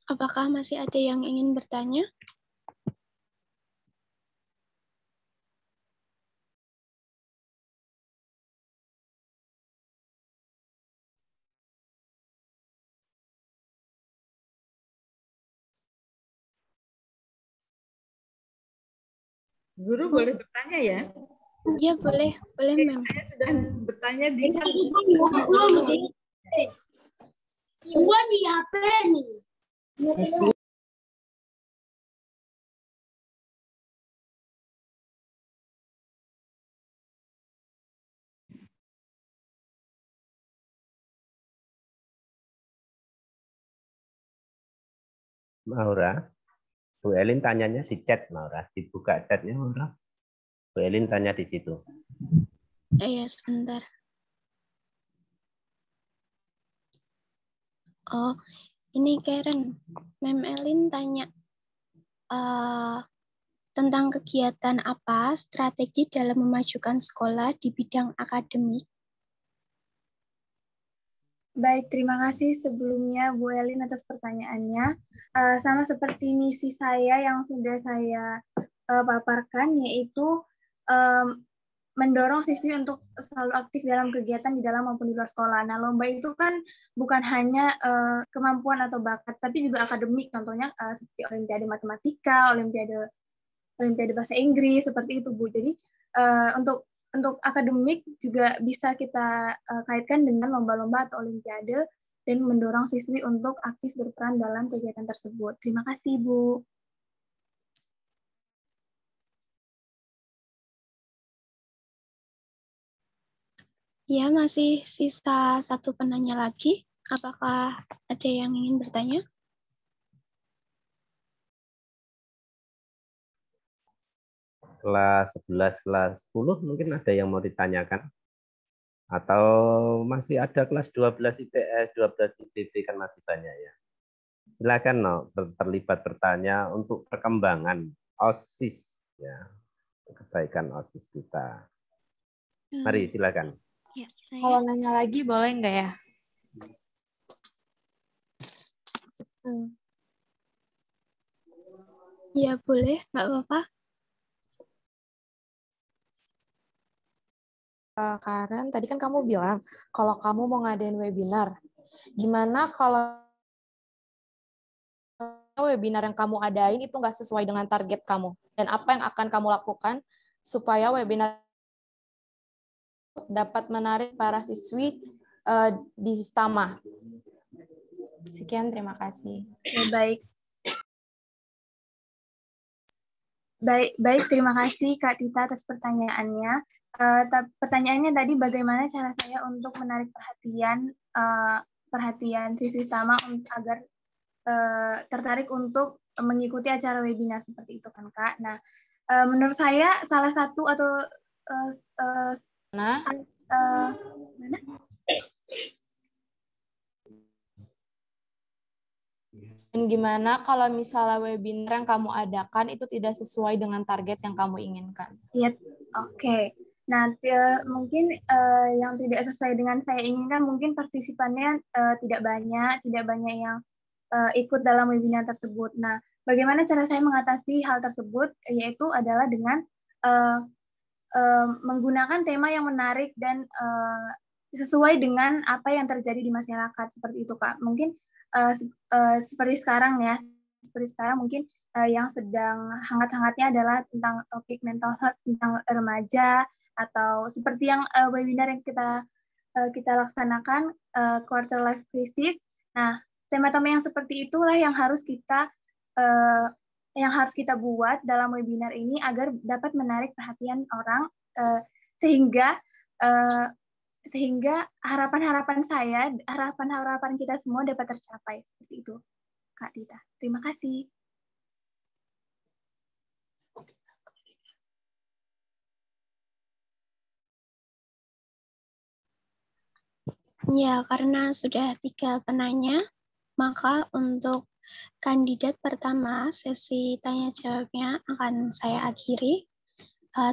Apakah masih ada yang ingin bertanya? Guru boleh bertanya ya? Iya, boleh, Mem. Saya sudah bertanya di chat. Gua di HP nih. Maura, Bu Elin tanyanya di chat, Maura. Dibuka chatnya, Maura. Bu Elin tanya di situ. Iya, sebentar. Oh, ini Karen. Mem Elin tanya tentang kegiatan apa strategi dalam memajukan sekolah di bidang akademik. Baik, terima kasih sebelumnya Bu Elin atas pertanyaannya. Sama seperti misi saya yang sudah saya paparkan, yaitu mendorong siswi untuk selalu aktif dalam kegiatan di dalam maupun di luar sekolah. Nah, lomba itu kan bukan hanya kemampuan atau bakat, tapi juga akademik. Contohnya seperti Olimpiade Matematika, Olimpiade Bahasa Inggris, seperti itu, Bu. Jadi untuk akademik juga bisa kita kaitkan dengan lomba-lomba atau olimpiade dan mendorong siswi untuk aktif berperan dalam kegiatan tersebut. Terima kasih, Bu. Ya, masih sisa satu penanya lagi. Apakah ada yang ingin bertanya? Kelas 11, kelas 10 mungkin ada yang mau ditanyakan? Atau masih ada kelas 12 IPS, 12 IPB kan masih banyak ya. Silakan terlibat bertanya untuk perkembangan OSIS ya. Kebaikan OSIS kita. Mari silakan. Ya, kalau nanya lagi boleh nggak ya? Ya boleh, nggak apa-apa. Karen, tadi kan kamu bilang kalau kamu mau ngadain webinar, gimana kalau webinar yang kamu adain itu nggak sesuai dengan target kamu? Dan apa yang akan kamu lakukan supaya webinar dapat menarik para siswi di Sistama? Sekian, terima kasih. Ya, baik, terima kasih Kak Tita atas pertanyaannya. Pertanyaannya tadi bagaimana cara saya untuk menarik perhatian siswi Sistama agar tertarik untuk mengikuti acara webinar seperti itu kan Kak. Nah, menurut saya salah satu atau mana? Dan gimana kalau misalnya webinar yang kamu adakan itu tidak sesuai dengan target yang kamu inginkan? Iya, oke. Nah, mungkin yang tidak sesuai dengan saya inginkan, mungkin partisipannya tidak banyak yang ikut dalam webinar tersebut. Nah, bagaimana cara saya mengatasi hal tersebut? Yaitu adalah dengan menggunakan tema yang menarik dan sesuai dengan apa yang terjadi di masyarakat, seperti itu Kak. Mungkin seperti sekarang ya, seperti sekarang mungkin yang sedang hangat-hangatnya adalah tentang topik mental health, tentang remaja, atau seperti yang webinar yang kita laksanakan, quarter life crisis. Nah, tema-tema yang seperti itulah yang harus kita buat dalam webinar ini agar dapat menarik perhatian orang, sehingga harapan-harapan saya, harapan-harapan kita semua dapat tercapai. Seperti itu, Kak Tita. Terima kasih. Ya, karena sudah 3 penanya, maka untuk kandidat pertama, sesi tanya jawabnya akan saya akhiri.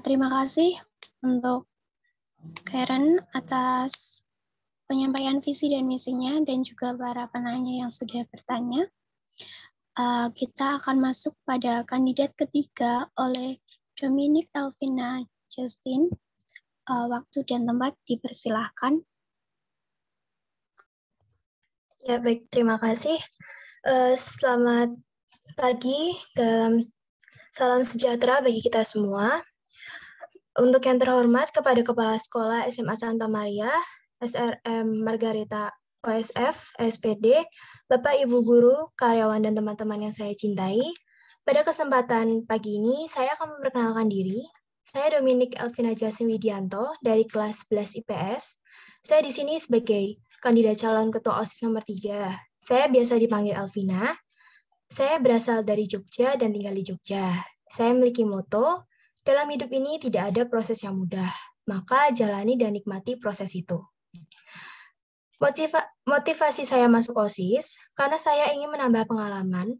Terima kasih untuk Karen atas penyampaian visi dan misinya, dan juga para penanya yang sudah bertanya. Kita akan masuk pada kandidat ketiga oleh Dominic Elvina Justin. Waktu dan tempat dipersilahkan. Ya, baik. Terima kasih. Selamat pagi. Salam sejahtera bagi kita semua. Untuk yang terhormat kepada Kepala Sekolah SMA Santa Maria, SRM Margareta OSF, SPD, Bapak Ibu Guru, karyawan, dan teman-teman yang saya cintai, pada kesempatan pagi ini saya akan memperkenalkan diri. Saya Dominic Elvina Justin Widianto dari kelas 11 IPS. Saya di sini sebagai kandidat calon ketua OSIS nomor 3. Saya biasa dipanggil Elvina. Saya berasal dari Jogja dan tinggal di Jogja. Saya memiliki moto, dalam hidup ini tidak ada proses yang mudah, maka jalani dan nikmati proses itu. Motivasi saya masuk OSIS karena saya ingin menambah pengalaman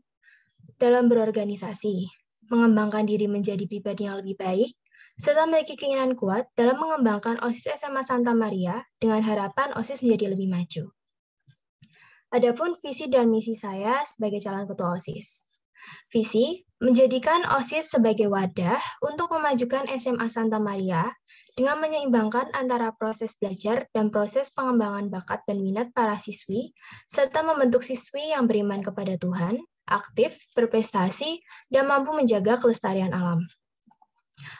dalam berorganisasi, mengembangkan diri menjadi pribadi yang lebih baik, serta memiliki keinginan kuat dalam mengembangkan OSIS SMA Santa Maria dengan harapan OSIS menjadi lebih maju. Adapun visi dan misi saya sebagai calon ketua OSIS. Visi, menjadikan OSIS sebagai wadah untuk memajukan SMA Santa Maria dengan menyeimbangkan antara proses belajar dan proses pengembangan bakat dan minat para siswi, serta membentuk siswi yang beriman kepada Tuhan, aktif, berprestasi, dan mampu menjaga kelestarian alam.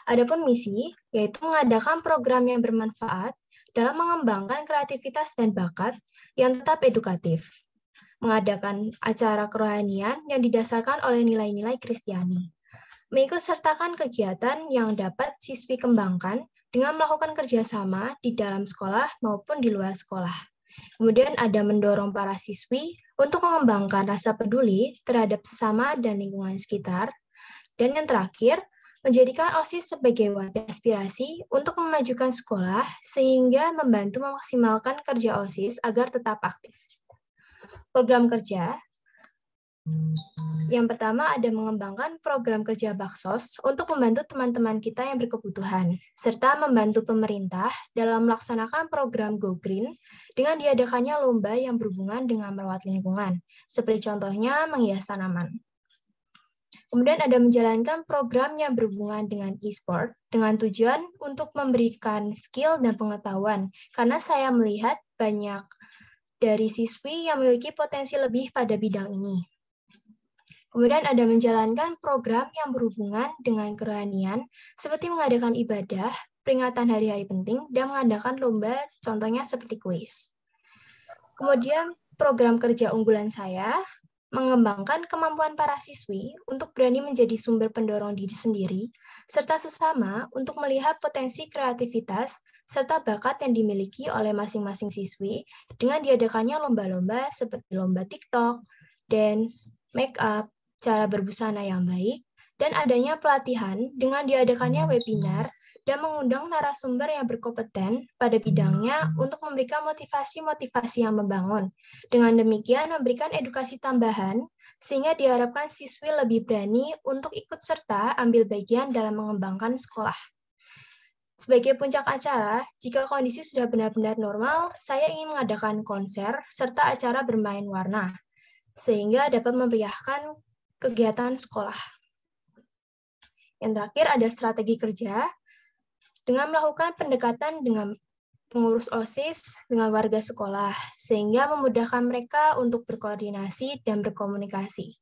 Adapun misi, yaitu mengadakan program yang bermanfaat dalam mengembangkan kreativitas dan bakat yang tetap edukatif, mengadakan acara kerohanian yang didasarkan oleh nilai-nilai Kristiani, mengikut sertakan kegiatan yang dapat siswi kembangkan dengan melakukan kerjasama di dalam sekolah maupun di luar sekolah. Kemudian ada mendorong para siswi untuk mengembangkan rasa peduli terhadap sesama dan lingkungan sekitar. Dan yang terakhir, menjadikan OSIS sebagai wadah aspirasi untuk memajukan sekolah sehingga membantu memaksimalkan kerja OSIS agar tetap aktif. Program kerja. Yang pertama ada mengembangkan program kerja Baksos untuk membantu teman-teman kita yang berkebutuhan, serta membantu pemerintah dalam melaksanakan program Go Green dengan diadakannya lomba yang berhubungan dengan merawat lingkungan, seperti contohnya menghias tanaman. Kemudian ada menjalankan program yang berhubungan dengan e-sport dengan tujuan untuk memberikan skill dan pengetahuan, karena saya melihat banyak dari siswi yang memiliki potensi lebih pada bidang ini. Kemudian ada menjalankan program yang berhubungan dengan kerohanian, seperti mengadakan ibadah, peringatan hari-hari penting, dan mengadakan lomba, contohnya seperti kuis. Kemudian program kerja unggulan saya, mengembangkan kemampuan para siswi untuk berani menjadi sumber pendorong diri sendiri, serta sesama untuk melihat potensi kreativitas serta bakat yang dimiliki oleh masing-masing siswi dengan diadakannya lomba-lomba seperti lomba TikTok, dance, make up, cara berbusana yang baik, dan adanya pelatihan dengan diadakannya webinar dan mengundang narasumber yang berkompeten pada bidangnya untuk memberikan motivasi-motivasi yang membangun. Dengan demikian, memberikan edukasi tambahan, sehingga diharapkan siswi lebih berani untuk ikut serta ambil bagian dalam mengembangkan sekolah. Sebagai puncak acara, jika kondisi sudah benar-benar normal, saya ingin mengadakan konser serta acara bermain warna, sehingga dapat memeriahkan kegiatan sekolah. Yang terakhir ada strategi kerja, dengan melakukan pendekatan dengan pengurus OSIS dengan warga sekolah, sehingga memudahkan mereka untuk berkoordinasi dan berkomunikasi.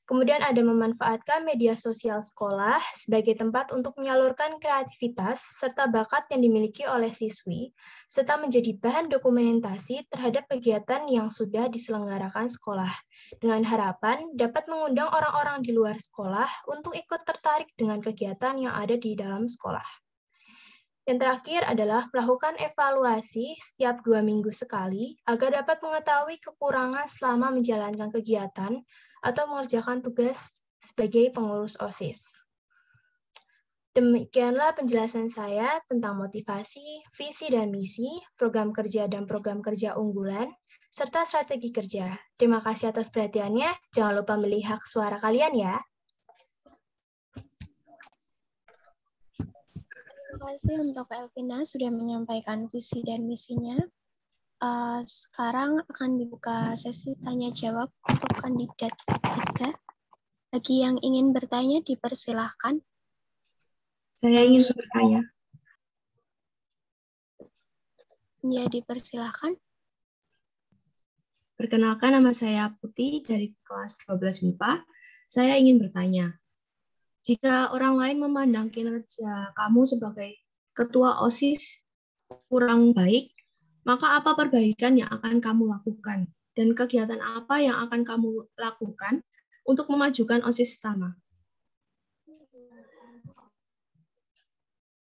Kemudian ada memanfaatkan media sosial sekolah sebagai tempat untuk menyalurkan kreativitas serta bakat yang dimiliki oleh siswi, serta menjadi bahan dokumentasi terhadap kegiatan yang sudah diselenggarakan sekolah, dengan harapan dapat mengundang orang-orang di luar sekolah untuk ikut tertarik dengan kegiatan yang ada di dalam sekolah. Yang terakhir adalah melakukan evaluasi setiap 2 minggu sekali agar dapat mengetahui kekurangan selama menjalankan kegiatan atau mengerjakan tugas sebagai pengurus OSIS. Demikianlah penjelasan saya tentang motivasi, visi dan misi, program kerja dan program kerja unggulan, serta strategi kerja. Terima kasih atas perhatiannya. Jangan lupa beri hak suara kalian ya. Terima kasih untuk Elvina sudah menyampaikan visi dan misinya. Sekarang akan dibuka sesi tanya jawab untuk kandidat ketiga. Bagi yang ingin bertanya dipersilahkan. Saya ingin bertanya. Ya, dipersilahkan. Perkenalkan, nama saya Putih dari kelas 12 MIPA. Saya ingin bertanya, jika orang lain memandang kinerja kamu sebagai ketua OSIS kurang baik, maka apa perbaikan yang akan kamu lakukan? Dan kegiatan apa yang akan kamu lakukan untuk memajukan OSIS utama?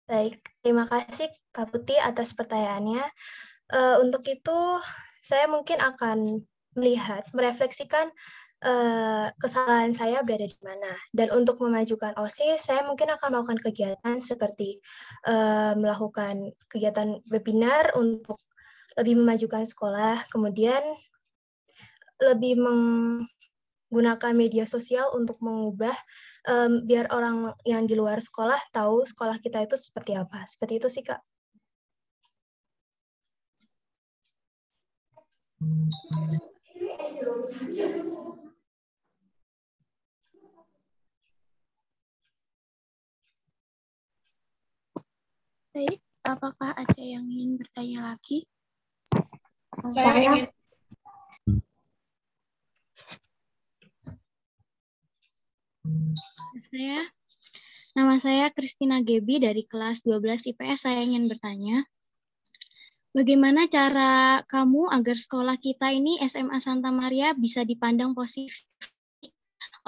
Baik, terima kasih Kak Putih atas pertanyaannya. Untuk itu, saya mungkin akan merefleksikan kesalahan saya berada di mana. Dan untuk memajukan OSIS, saya mungkin akan melakukan kegiatan seperti melakukan kegiatan webinar untuk lebih memajukan sekolah, kemudian lebih menggunakan media sosial untuk mengubah biar orang yang di luar sekolah tahu sekolah kita itu seperti apa. Seperti itu sih, Kak. Baik, apakah ada yang ingin bertanya lagi? Saya ingin Nama saya Christina Gebi dari kelas 12 IPS. Saya ingin bertanya, bagaimana cara kamu agar sekolah kita ini SMA Santa Maria bisa dipandang positif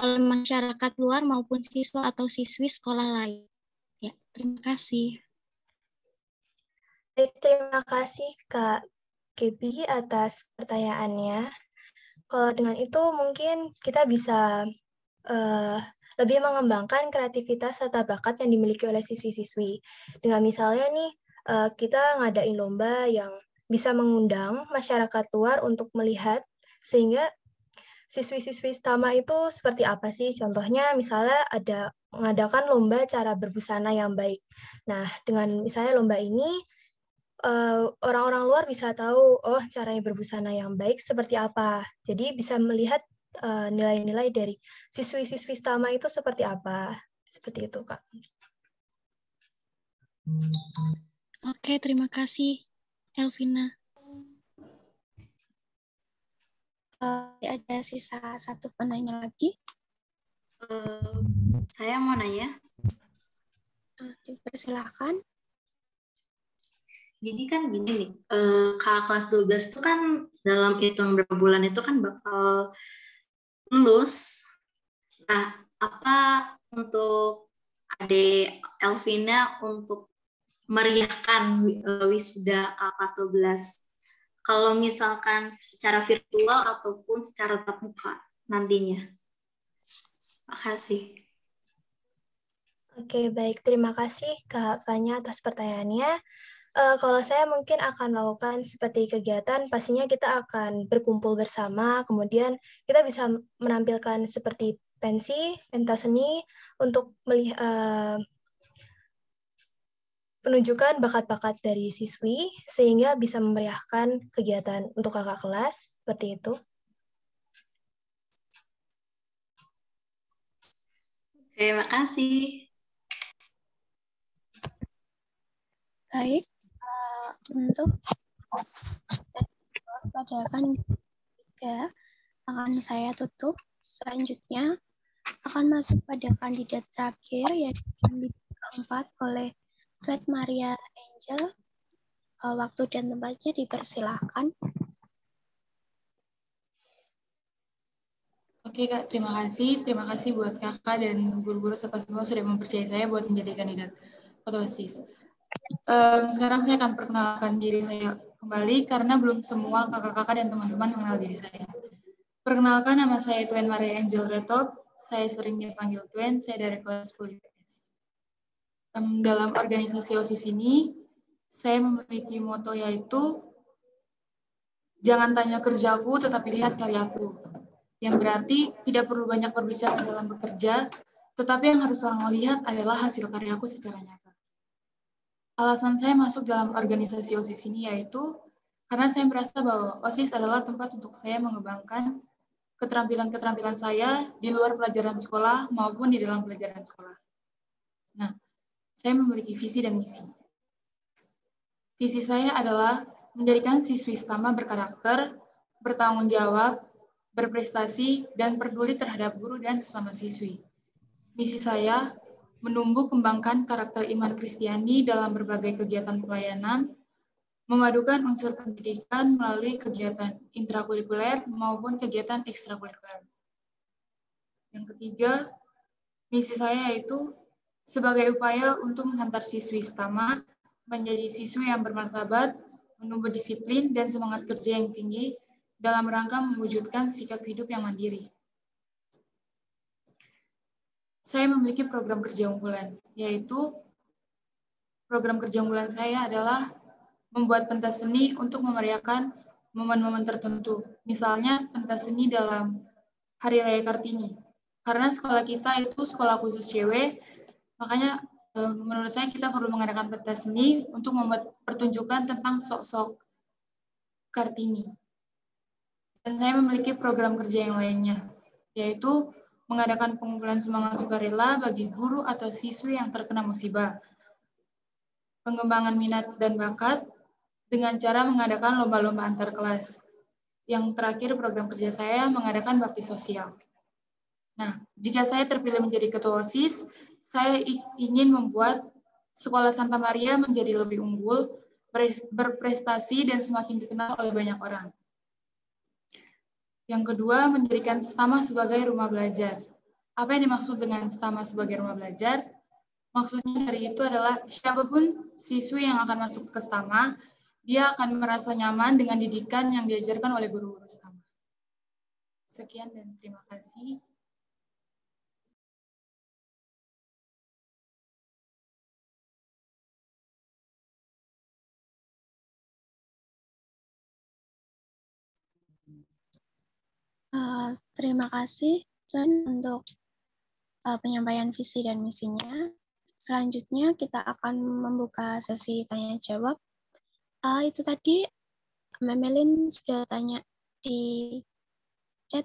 oleh masyarakat luar maupun siswa atau siswi sekolah lain? Ya, terima kasih. Terima kasih Kak Gebi atas pertanyaannya. Kalau dengan itu mungkin kita bisa lebih mengembangkan kreativitas serta bakat yang dimiliki oleh siswi-siswi. Dengan misalnya nih, kita ngadain lomba yang bisa mengundang masyarakat luar untuk melihat, sehingga siswi-siswi utama itu seperti apa sih? Contohnya misalnya ada mengadakan lomba cara berbusana yang baik. Nah, dengan misalnya lomba ini, orang-orang luar bisa tahu, oh caranya berbusana yang baik seperti apa. Jadi bisa melihat nilai-nilai dari siswi-siswi utama itu seperti apa. Seperti itu, Kak. Oke, terima kasih, Elvina. Ada sisa satu penanya lagi. Saya mau nanya. Dipersilahkan. Jadi kan gini nih, kakak kelas 12 itu kan dalam hitung berapa bulan itu kan bakal lulus. Nah, apa untuk adik Elvina untuk meriahkan wisuda kakak kelas 12? Kalau misalkan secara virtual ataupun secara tatap muka nantinya. Makasih. Oke, baik. Terima kasih Kak Fanya atas pertanyaannya. Kalau saya mungkin akan melakukan seperti kegiatan, pastinya kita akan berkumpul bersama, kemudian kita bisa menampilkan seperti pensi, pentas seni, untuk menunjukkan bakat-bakat dari siswi, sehingga bisa memeriahkan kegiatan untuk kakak kelas, seperti itu. Terima kasih. Baik, Untuk pada kandidat 3 akan saya tutup. Selanjutnya akan masuk pada kandidat terakhir, yaitu kandidat keempat oleh Tuan Maria Angel. Waktu dan tempatnya dipersilahkan. Oke Kak, terima kasih. Terima kasih buat Kakak dan guru-guru serta semua sudah mempercayai saya buat menjadi kandidat ketua OSIS. Sekarang saya akan perkenalkan diri saya kembali karena belum semua kakak-kakak dan teman-teman mengenal diri saya. Perkenalkan, nama saya Tuan Maria Angel Retop. Saya sering dipanggil Tuan, saya dari kelas 10 IPS. Dalam organisasi OSIS ini, saya memiliki moto yaitu jangan tanya kerjaku, tetapi lihat karyaku. Yang berarti tidak perlu banyak berbicara dalam bekerja, tetapi yang harus orang lihat adalah hasil karyaku secara nyata. Alasan saya masuk dalam organisasi OSIS ini yaitu karena saya merasa bahwa OSIS adalah tempat untuk saya mengembangkan keterampilan-keterampilan saya di luar pelajaran sekolah maupun di dalam pelajaran sekolah. Nah, saya memiliki visi dan misi. Visi saya adalah menjadikan siswi Stama berkarakter, bertanggung jawab, berprestasi, dan peduli terhadap guru dan sesama siswi. Misi saya, menumbuh kembangkan karakter iman Kristiani dalam berbagai kegiatan pelayanan, memadukan unsur pendidikan melalui kegiatan intrakurikuler maupun kegiatan ekstrakurikuler. Yang ketiga, misi saya yaitu sebagai upaya untuk menghantar siswi Stama menjadi siswi yang bermartabat, menumbuh disiplin dan semangat kerja yang tinggi dalam rangka mewujudkan sikap hidup yang mandiri. Saya memiliki program kerja unggulan, yaitu program kerja unggulan saya adalah membuat pentas seni untuk memeriahkan momen-momen tertentu. Misalnya pentas seni dalam Hari Raya Kartini. Karena sekolah kita itu sekolah khusus cewek, makanya menurut saya kita perlu mengadakan pentas seni untuk membuat pertunjukan tentang sok-sok Kartini. Dan saya memiliki program kerja yang lainnya, yaitu mengadakan pengumpulan sumbangan sukarela bagi guru atau siswi yang terkena musibah, pengembangan minat dan bakat dengan cara mengadakan lomba-lomba antar kelas. Yang terakhir, program kerja saya mengadakan bakti sosial. Nah, jika saya terpilih menjadi ketua OSIS, saya ingin membuat Sekolah Santa Maria menjadi lebih unggul, berprestasi, dan semakin dikenal oleh banyak orang. Yang kedua, menjadikan Stama sebagai rumah belajar. Apa yang dimaksud dengan Stama sebagai rumah belajar? Maksudnya dari itu adalah siapapun siswi yang akan masuk ke Stama, dia akan merasa nyaman dengan didikan yang diajarkan oleh guru-guru Stama. Sekian dan terima kasih. Terima kasih dan untuk penyampaian visi dan misinya. Selanjutnya kita akan membuka sesi tanya jawab. Itu tadi Memelin sudah tanya di chat.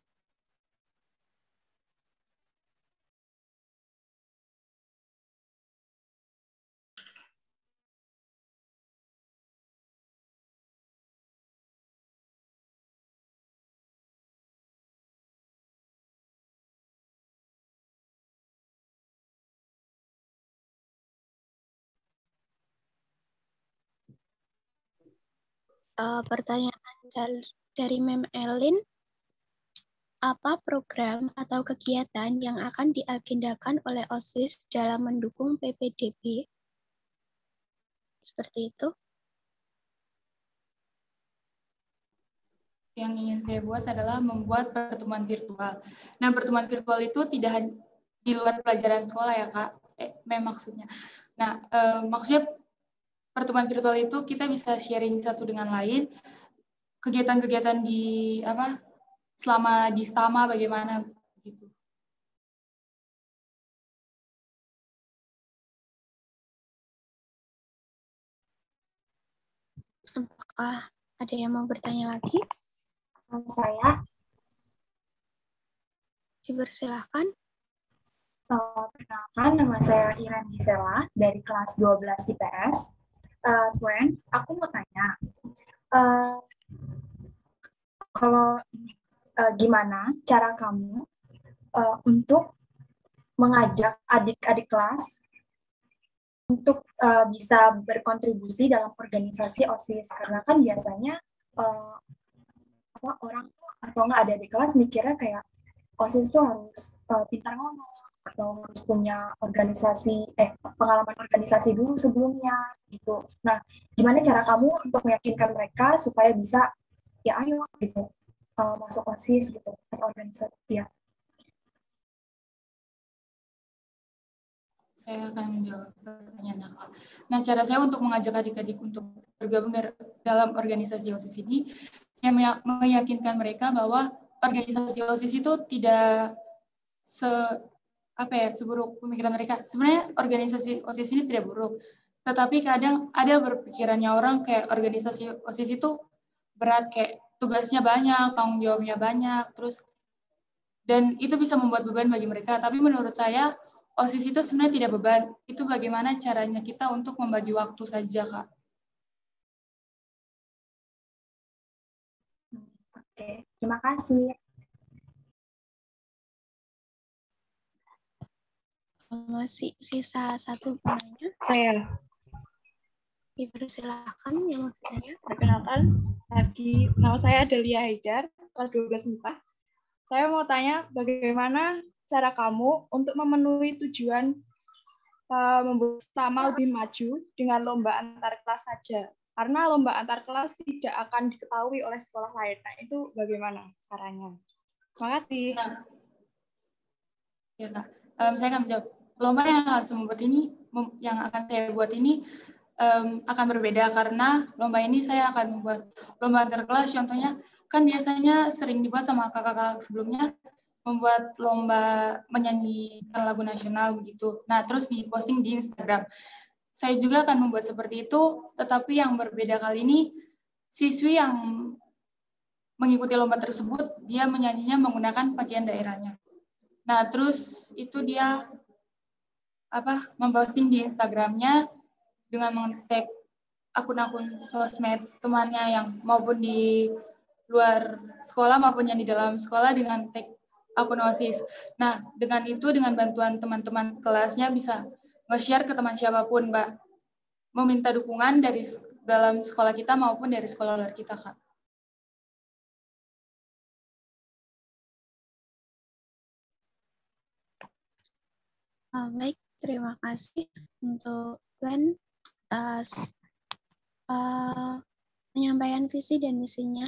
Pertanyaan dari Mem Elin, apa program atau kegiatan yang akan diagendakan oleh OSIS dalam mendukung PPDB? Seperti itu. Yang ingin saya buat adalah membuat pertemuan virtual. Nah, pertemuan virtual itu tidak di luar pelajaran sekolah ya, Kak. Maksudnya. Nah, maksudnya pertemuan virtual itu kita bisa sharing satu dengan lain, kegiatan-kegiatan di selama di Stama bagaimana gitu. Apakah ada yang mau bertanya lagi? Saya. Dipersilahkan. Perkenalkan, nama saya Iren Gisela dari kelas 12 IPS. Tuen, aku mau tanya, kalau gimana cara kamu untuk mengajak adik-adik kelas untuk bisa berkontribusi dalam organisasi OSIS, karena kan biasanya orang atau nggak ada di kelas mikirnya kayak OSIS tuh harus pintar ngomong atau harus punya pengalaman organisasi dulu sebelumnya gitu. Nah, gimana cara kamu untuk meyakinkan mereka supaya bisa ya ayo gitu masuk OSIS gitu atau organisasi ya? Saya akan menjawab pertanyaan Nakal. Nah, cara saya untuk mengajak adik-adik untuk bergabung dalam organisasi OSIS ini, yang meyakinkan mereka bahwa organisasi OSIS itu tidak seburuk pemikiran mereka. Sebenarnya organisasi OSIS ini tidak buruk, tetapi kadang ada berpikirannya orang kayak organisasi OSIS itu berat, kayak tugasnya banyak, tanggung jawabnya banyak, dan itu bisa membuat beban bagi mereka. Tapi menurut saya, OSIS itu sebenarnya tidak beban. Itu bagaimana caranya kita untuk membagi waktu saja, Kak. Oke, terima kasih. Masih sisa satu penanya. Saya. Silakan yang mau bertanya. Perkenalkan, lagi nama saya Delia Haidar, kelas 12 MIPA. Saya mau tanya bagaimana cara kamu untuk memenuhi tujuan membuat Tama lebih maju dengan lomba antar kelas saja. Karena lomba antar kelas tidak akan diketahui oleh sekolah lain. Nah, itu bagaimana caranya? Terima kasih. Ya, Kak. Saya akan menjawab. Lomba yang akan saya buat ini akan berbeda karena lomba ini saya akan membuat lomba antar kelas. Contohnya, kan biasanya sering dibuat sama kakak-kakak sebelumnya, membuat lomba menyanyikan lagu nasional begitu. Nah, terus diposting di Instagram. Saya juga akan membuat seperti itu, tetapi yang berbeda kali ini, siswi yang mengikuti lomba tersebut, dia menyanyinya menggunakan pakaian daerahnya. Nah, terus itu dia memposting di Instagramnya dengan meng-tag akun-akun sosmed temannya yang maupun di luar sekolah maupun yang di dalam sekolah dengan tag akun OSIS. Nah, dengan itu, dengan bantuan teman-teman kelasnya bisa nge-share ke teman siapapun, Mbak. Meminta dukungan dari dalam sekolah kita maupun dari sekolah luar kita, Kak. Baik, terima kasih untuk Gwen atas penyampaian visi dan misinya.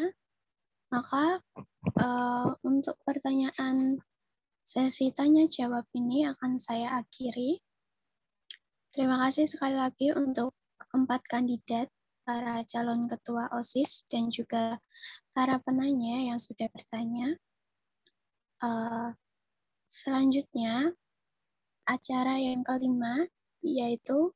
Maka untuk pertanyaan sesi tanya jawab ini akan saya akhiri. Terima kasih sekali lagi untuk keempat kandidat, para calon ketua OSIS dan juga para penanya yang sudah bertanya. Selanjutnya, acara yang kelima yaitu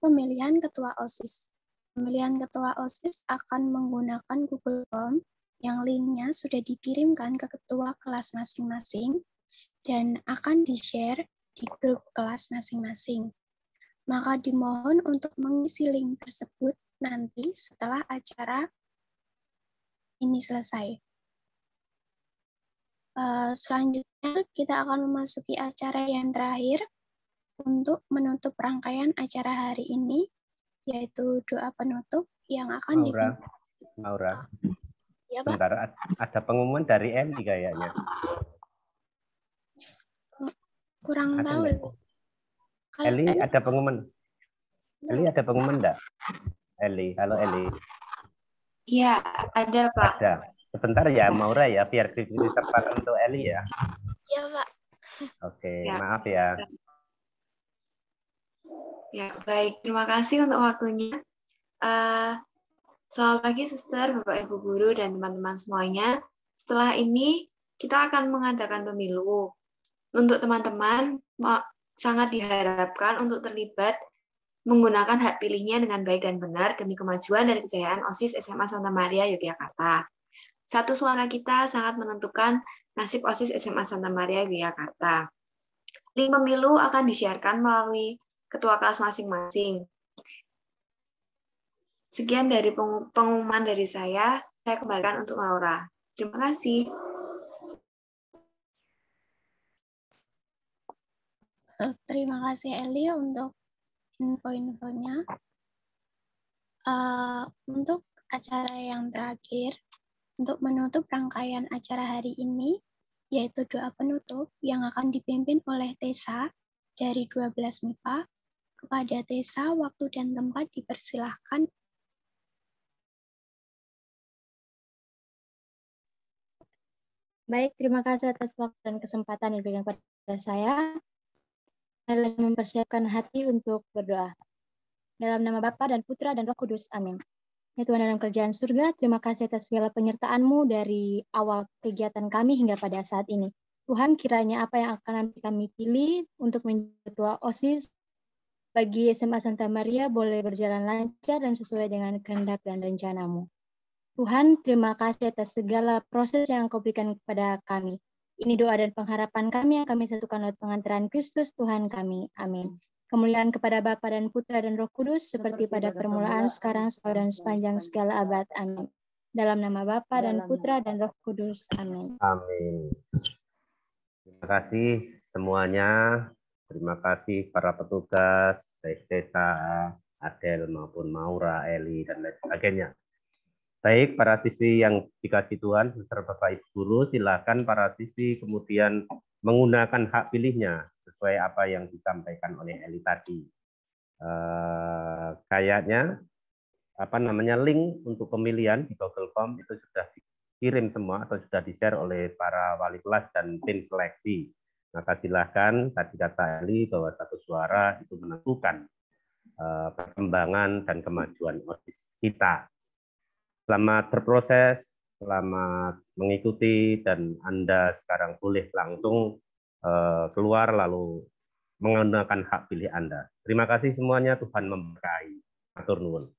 pemilihan ketua OSIS. Pemilihan ketua OSIS akan menggunakan Google Form yang linknya sudah dikirimkan ke ketua kelas masing-masing dan akan di-share di grup kelas masing-masing. Maka dimohon untuk mengisi link tersebut nanti setelah acara ini selesai. Selanjutnya kita akan memasuki acara yang terakhir untuk menutup rangkaian acara hari ini, yaitu doa penutup yang akan Maura. Ya, Pak. Bentar, ada pengumuman dari Eli kayaknya. Kurang tahu. Eli ada pengumuman. Eli ada pengumuman enggak? Eli, halo Eli. Iya, ada Pak. Ada. Sebentar ya Maura ya, biar ditempatkan untuk Eli ya. Iya Pak. Oke, Ya. maaf ya. Ya, baik. Terima kasih untuk waktunya. Selamat pagi, Suster, Bapak, Ibu Guru, dan teman-teman semuanya. Setelah ini, kita akan mengadakan pemilu. Untuk teman-teman, sangat diharapkan untuk terlibat menggunakan hak pilihnya dengan baik dan benar demi kemajuan dan kejayaan OSIS SMA Santa Maria, Yogyakarta. Satu suara kita sangat menentukan nasib OSIS SMA Santa Maria, Yogyakarta. Link pemilu akan disiarkan melalui ketua kelas masing-masing. Sekian dari pengumuman dari saya kembalikan untuk Laura. Terima kasih. Terima kasih Eli untuk info-infonya. Untuk acara yang terakhir, untuk menutup rangkaian acara hari ini, yaitu doa penutup yang akan dipimpin oleh Tessa dari 12 MIPA. Kepada Tessa, waktu dan tempat dipersilahkan. Baik, terima kasih atas waktu dan kesempatan yang diberikan kepada saya. Saya mempersiapkan hati untuk berdoa. Dalam nama Bapa dan Putra dan Roh Kudus. Amin. Ya Tuhan dalam kerajaan surga, terima kasih atas segala penyertaan-Mu dari awal kegiatan kami hingga pada saat ini. Tuhan, kiranya apa yang akan nanti kami pilih untuk menjadi ketua OSIS bagi SMA Santa Maria boleh berjalan lancar dan sesuai dengan kehendak dan rencana-Mu. Tuhan, terima kasih atas segala proses yang Engkau berikan kepada kami. Ini doa dan pengharapan kami yang kami satukan lewat pengantaran Kristus Tuhan kami. Amin. Kemuliaan kepada Bapa dan Putra dan Roh Kudus, seperti pada permulaan, sekarang, dan sepanjang segala abad. Amin. Dalam nama Bapa dan Putra dan Roh Kudus. Amin. Amin. Terima kasih semuanya. Terima kasih para petugas, Tessa, Adel, maupun Maura, Eli, dan lain sebagainya. Baik, para siswi yang dikasih Tuhan, beserta Bapak Ibu Guru, silakan para siswi kemudian menggunakan hak pilihnya sesuai apa yang disampaikan oleh Eli tadi. Kayaknya link untuk pemilihan di Google Form itu sudah dikirim semua atau sudah di-share oleh para wali kelas dan tim seleksi. Maka silakan, tadi kata Eli bahwa satu suara itu menentukan perkembangan dan kemajuan OSIS kita. Selamat berproses, selamat mengikuti, dan Anda sekarang boleh langsung keluar lalu menggunakan hak pilih Anda. Terima kasih semuanya, Tuhan memberkahi. Matur nuwun.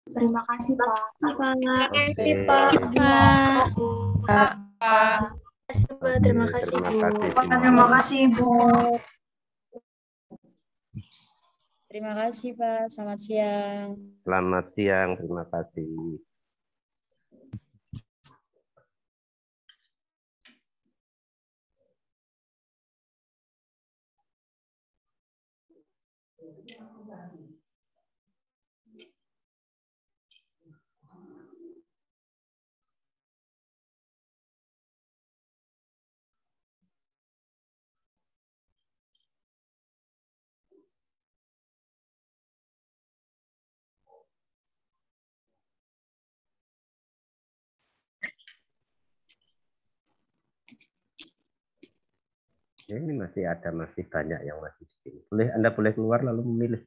Terima kasih, Pak. Terima kasih, Pak. Terima kasih, Bu. Terima kasih, Bu. Terima kasih, Pak. Selamat siang. Selamat siang, terima kasih. Ini masih banyak yang masih di sini. Anda boleh keluar lalu memilih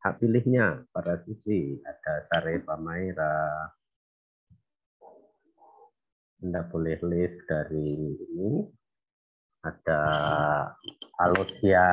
hak pilihnya para siswi. Ada Sarefa Maira. Anda boleh live dari ini. Ada Alosia.